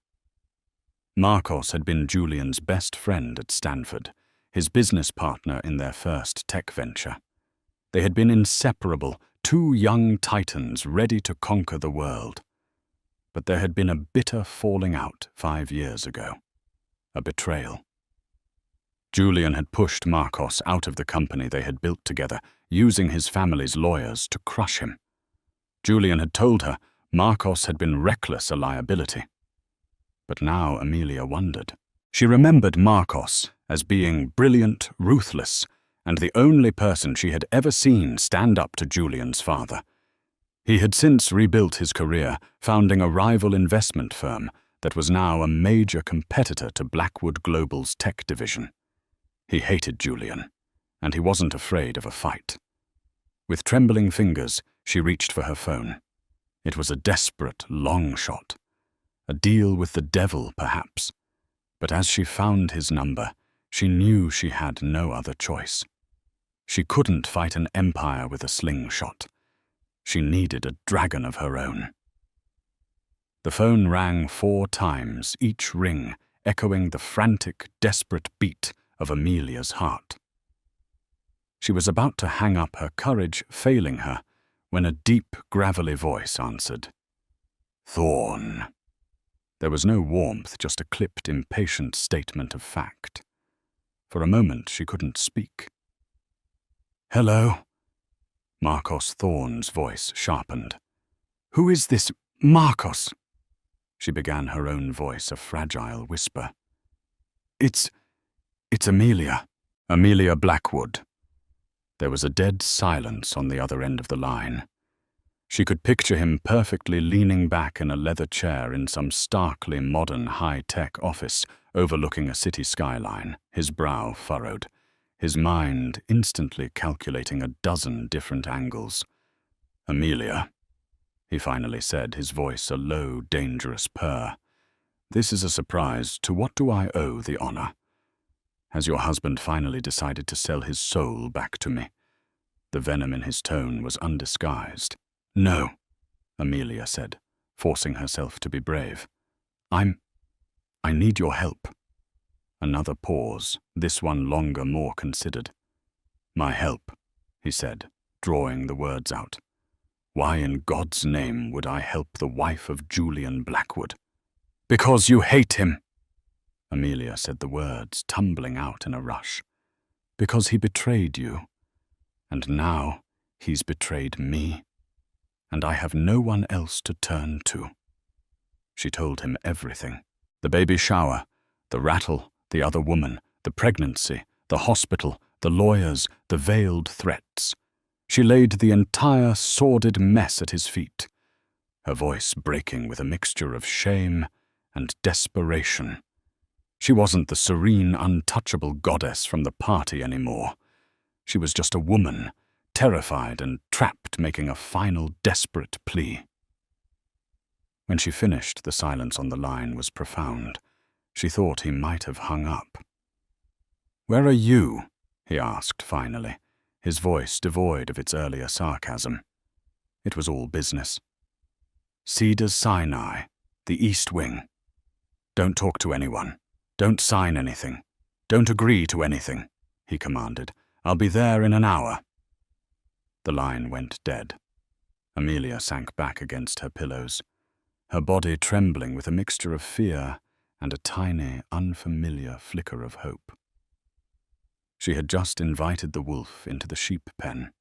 Marcos had been Julian's best friend at Stanford, his business partner in their first tech venture. They had been inseparable, two young titans ready to conquer the world. But there had been a bitter falling out 5 years ago. A betrayal. Julian had pushed Marcos out of the company they had built together, using his family's lawyers to crush him. Julian had told her Marcos had been reckless a liability. But now Amelia wondered. She remembered Marcos as being brilliant, ruthless, and the only person she had ever seen stand up to Julian's father. He had since rebuilt his career, founding a rival investment firm that was now a major competitor to Blackwood Global's tech division. He hated Julian, and he wasn't afraid of a fight. With trembling fingers, she reached for her phone. It was a desperate, long shot. A deal with the devil, perhaps. But as she found his number, she knew she had no other choice. She couldn't fight an empire with a slingshot. She needed a dragon of her own. The phone rang 4 times, each ring echoing the frantic, desperate beat of Amelia's heart. She was about to hang up, her courage failing her, when a deep, gravelly voice answered. "Thorne." There was no warmth, just a clipped, impatient statement of fact. For a moment she couldn't speak. "Hello?" Marcos Thorne's voice sharpened. "Who is this Marcos?" She began, her own voice a fragile whisper. It's Amelia. Amelia Blackwood." There was a dead silence on the other end of the line. She could picture him perfectly leaning back in a leather chair in some starkly modern high-tech office overlooking a city skyline, his brow furrowed, his mind instantly calculating a dozen different angles. "Amelia," he finally said, his voice a low, dangerous purr. "This is a surprise. To what do I owe the honor? Has your husband finally decided to sell his soul back to me?" The venom in his tone was undisguised. "No," Amelia said, forcing herself to be brave. I need your help." Another pause, this one longer, more considered. "My help," he said, drawing the words out. "Why in God's name would I help the wife of Julian Blackwood?" "Because you hate him," Amelia said, the words tumbling out in a rush. "Because he betrayed you. And now he's betrayed me. And I have no one else to turn to." She told him everything. The baby shower, the rattle, the other woman, the pregnancy, the hospital, the lawyers, the veiled threats. She laid the entire sordid mess at his feet, her voice breaking with a mixture of shame and desperation. She wasn't the serene, untouchable goddess from the party anymore. She was just a woman, terrified and trapped, making a final desperate plea. When she finished, the silence on the line was profound. She thought he might have hung up. "Where are you?" he asked finally, his voice devoid of its earlier sarcasm. It was all business. "Cedars Sinai, the East Wing. Don't talk to anyone. Don't sign anything. Don't agree to anything," he commanded. "I'll be there in an hour." The line went dead. Amelia sank back against her pillows, her body trembling with a mixture of fear and a tiny, unfamiliar flicker of hope. She had just invited the wolf into the sheep pen.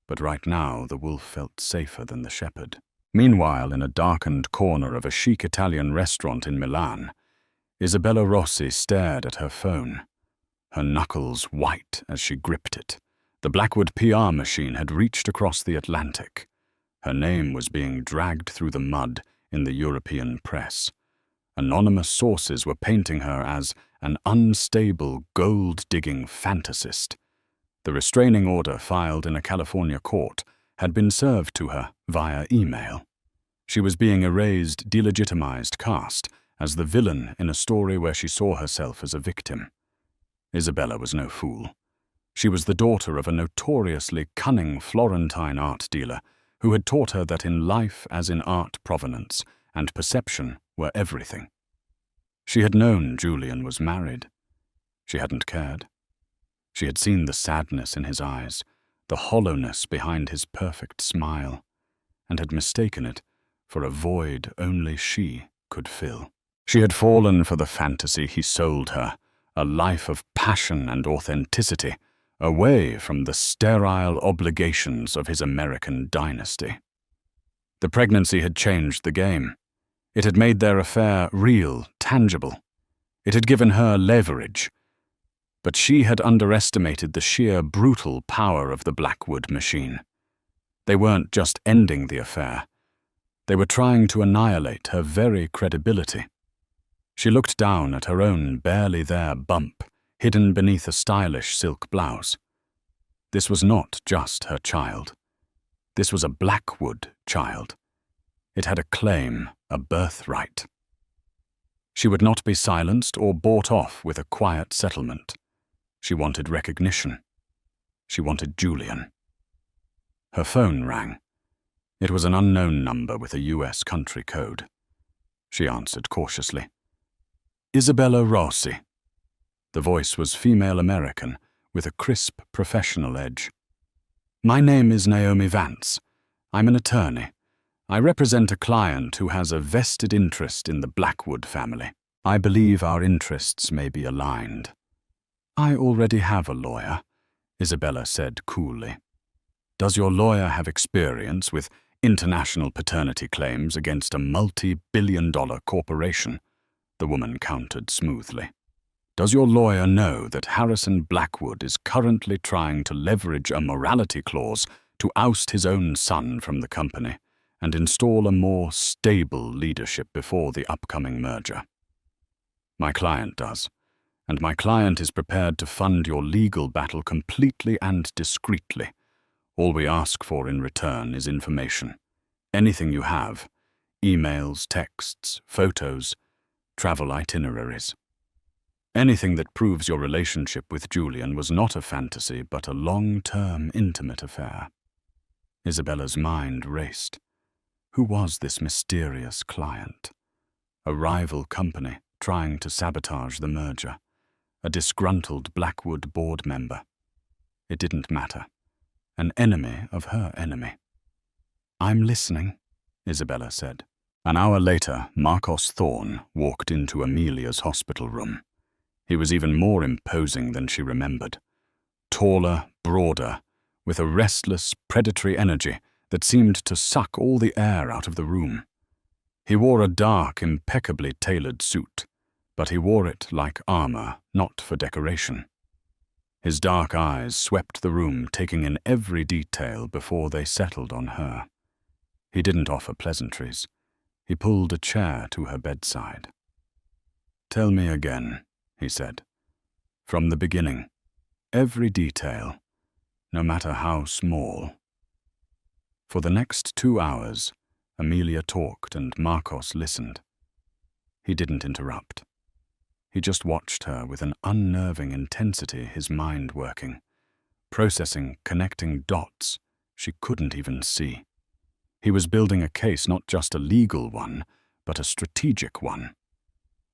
But right now the wolf felt safer than the shepherd. Meanwhile, in a darkened corner of a chic Italian restaurant in Milan, Isabella Rossi stared at her phone, her knuckles white as she gripped it. The Blackwood PR machine had reached across the Atlantic. Her name was being dragged through the mud in the European press. Anonymous sources were painting her as an unstable, gold-digging fantasist. The restraining order filed in a California court had been served to her via email. She was being erased, delegitimized, cast as the villain in a story where she saw herself as a victim. Isabella was no fool. She was the daughter of a notoriously cunning Florentine art dealer who had taught her that in life as in art, provenance and perception were everything. She had known Julian was married. She hadn't cared. She had seen the sadness in his eyes, the hollowness behind his perfect smile, and had mistaken it for a void only she could fill. She had fallen for the fantasy he sold her, a life of passion and authenticity, away from the sterile obligations of his American dynasty. The pregnancy had changed the game. It had made their affair real, tangible. It had given her leverage. But she had underestimated the sheer brutal power of the Blackwood machine. They weren't just ending the affair. They were trying to annihilate her very credibility. She looked down at her own barely there bump, hidden beneath a stylish silk blouse. This was not just her child. This was a Blackwood child. It had a claim, a birthright. She would not be silenced or bought off with a quiet settlement. She wanted recognition. She wanted Julian. Her phone rang. It was an unknown number with a US country code. She answered cautiously. Isabella Rossi. The voice was female American, with a crisp professional edge. My name is Naomi Vance. I'm an attorney. I represent a client who has a vested interest in the Blackwood family. I believe our interests may be aligned. I already have a lawyer, Isabella said coolly. Does your lawyer have experience with international paternity claims against a multi-billion-dollar corporation? The woman countered smoothly. Does your lawyer know that Harrison Blackwood is currently trying to leverage a morality clause to oust his own son from the company and install a more stable leadership before the upcoming merger? My client does, and my client is prepared to fund your legal battle completely and discreetly. All we ask for in return is information. Anything you have, emails, texts, photos, travel itineraries. Anything that proves your relationship with Julian was not a fantasy but a long-term intimate affair. Isabella's mind raced. Who was this mysterious client? A rival company trying to sabotage the merger. A disgruntled Blackwood board member. It didn't matter. An enemy of her enemy. I'm listening, Isabella said. An hour later, Marcos Thorne walked into Amelia's hospital room. He was even more imposing than she remembered. Taller, broader, with a restless, predatory energy that seemed to suck all the air out of the room. He wore a dark, impeccably tailored suit, but he wore it like armor, not for decoration. His dark eyes swept the room, taking in every detail before they settled on her. He didn't offer pleasantries. He pulled a chair to her bedside. Tell me again, he said. From the beginning. Every detail, no matter how small. For the next 2 hours, Amelia talked and Marcos listened. He didn't interrupt. He just watched her with an unnerving intensity, his mind working, processing, connecting dots she couldn't even see. He was building a case, not just a legal one, but a strategic one.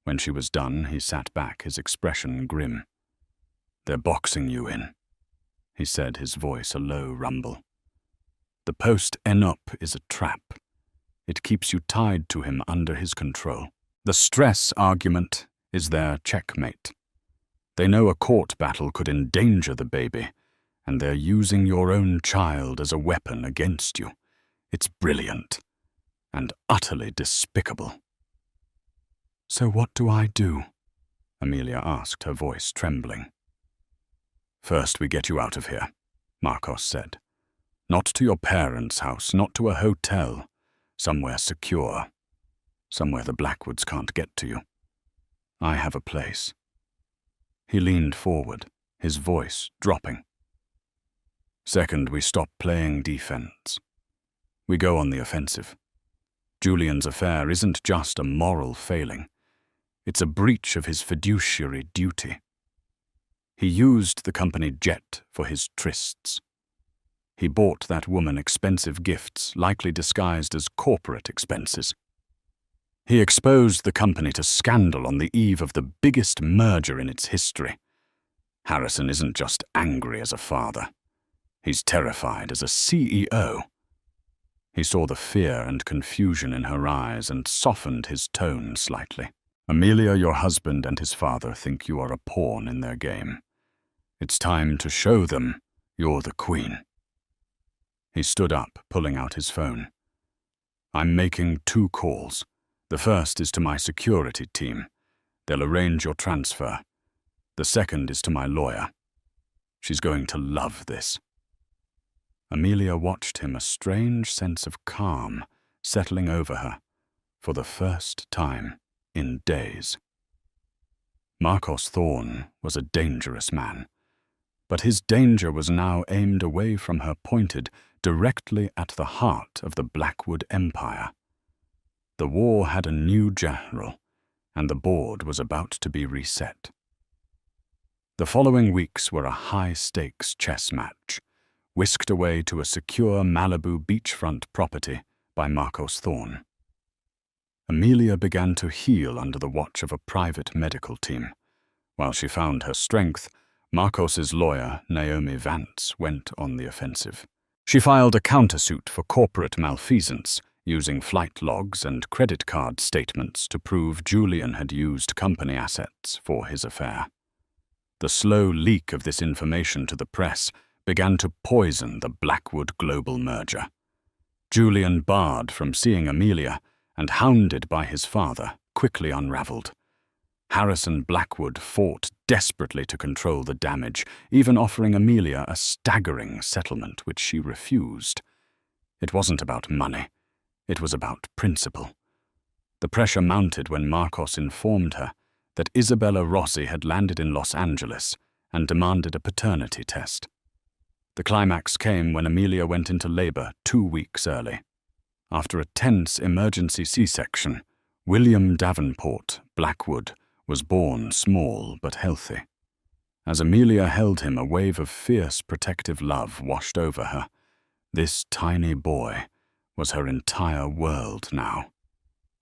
When she was done, he sat back, his expression grim. They're boxing you in, he said, his voice a low rumble. The post-enup is a trap. It keeps you tied to him under his control. The stress argument is their checkmate. They know a court battle could endanger the baby, and they're using your own child as a weapon against you. It's brilliant and utterly despicable. So what do I do? Amelia asked, her voice trembling. First we get you out of here, Marcos said. Not to your parents' house, not to a hotel. Somewhere secure. Somewhere the Blackwoods can't get to you. I have a place." He leaned forward, his voice dropping. "Second, we stop playing defense. We go on the offensive. Julian's affair isn't just a moral failing. It's a breach of his fiduciary duty. He used the company jet for his trysts. He bought that woman expensive gifts, likely disguised as corporate expenses. He exposed the company to scandal on the eve of the biggest merger in its history. Harrison isn't just angry as a father. He's terrified as a CEO. He saw the fear and confusion in her eyes and softened his tone slightly. "Amelia, your husband and his father think you are a pawn in their game. It's time to show them you're the queen." He stood up, pulling out his phone. "I'm making 2 calls. The first is to my security team. They'll arrange your transfer. The second is to my lawyer. She's going to love this." Amelia watched him, a strange sense of calm settling over her for the first time in days. Marcos Thorne was a dangerous man, but his danger was now aimed away from her, pointed directly at the heart of the Blackwood Empire. The war had a new general, and the board was about to be reset. The following weeks were a high-stakes chess match, whisked away to a secure Malibu beachfront property by Marcos Thorne. Amelia began to heal under the watch of a private medical team. While she found her strength, Marcos's lawyer, Naomi Vance, went on the offensive. She filed a countersuit for corporate malfeasance, using flight logs and credit card statements to prove Julian had used company assets for his affair. The slow leak of this information to the press began to poison the Blackwood global merger. Julian, barred from seeing Amelia and hounded by his father, quickly unraveled. Harrison Blackwood fought desperately to control the damage, even offering Amelia a staggering settlement which she refused. It wasn't about money. It was about principle. The pressure mounted when Marcos informed her that Isabella Rossi had landed in Los Angeles and demanded a paternity test. The climax came when Amelia went into labor 2 weeks early. After a tense emergency C-section, William Davenport Blackwood was born small but healthy. As Amelia held him, a wave of fierce protective love washed over her. This tiny boy was her entire world now.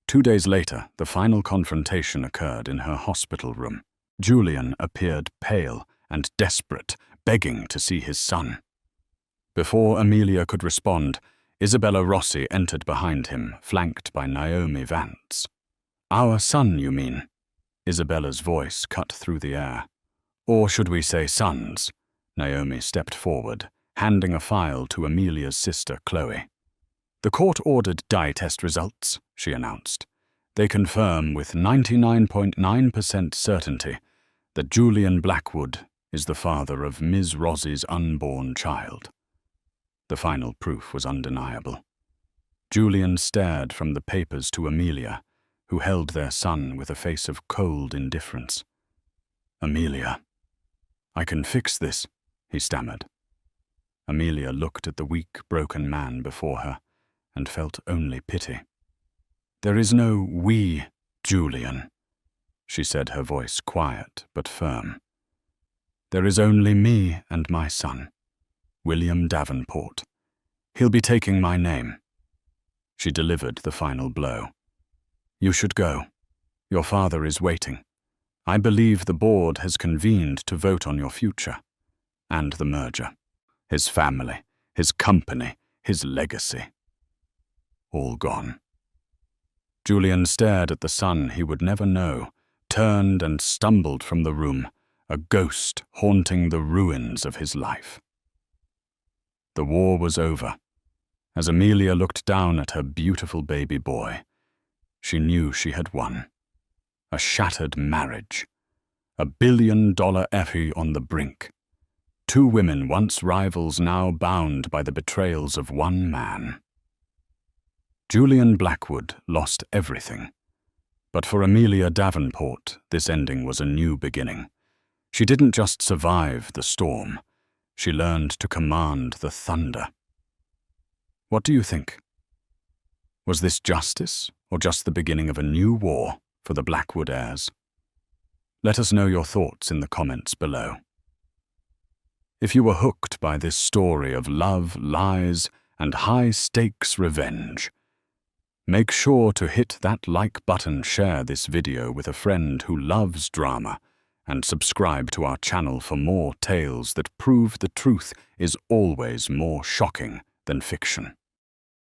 2 days later, the final confrontation occurred in her hospital room. Julian appeared pale and desperate, begging to see his son. Before Amelia could respond, Isabella Rossi entered behind him, flanked by Naomi Vance. "Our son, you mean?" Isabella's voice cut through the air. "Or should we say sons?" Naomi stepped forward, handing a file to Amelia's sister, Chloe. "The court-ordered dye test results," she announced. "They confirm with 99.9% certainty that Julian Blackwood is the father of Ms. Rossi's unborn child." The final proof was undeniable. Julian stared from the papers to Amelia, who held their son with a face of cold indifference. "Amelia, I can fix this," he stammered. Amelia looked at the weak, broken man before her and felt only pity. "There is no we, Julian," she said, her voice quiet but firm. "There is only me and my son, William Davenport. He'll be taking my name." She delivered the final blow. "You should go. Your father is waiting. I believe the board has convened to vote on your future and the merger. His family, his company, his legacy. All gone." Julian stared at the son he would never know, turned and stumbled from the room, a ghost haunting the ruins of his life. The war was over. As Amelia looked down at her beautiful baby boy, she knew she had won. A shattered marriage. $1 billion FE on the brink. two women once rivals now bound by the betrayals of one man. Julian Blackwood lost everything. But for Amelia Davenport, this ending was a new beginning. She didn't just survive the storm. She learned to command the thunder. What do you think? Was this justice, or just the beginning of a new war for the Blackwood heirs? Let us know your thoughts in the comments below. If you were hooked by this story of love, lies, and high-stakes revenge, make sure to hit that like button, share this video with a friend who loves drama, and subscribe to our channel for more tales that prove the truth is always more shocking than fiction.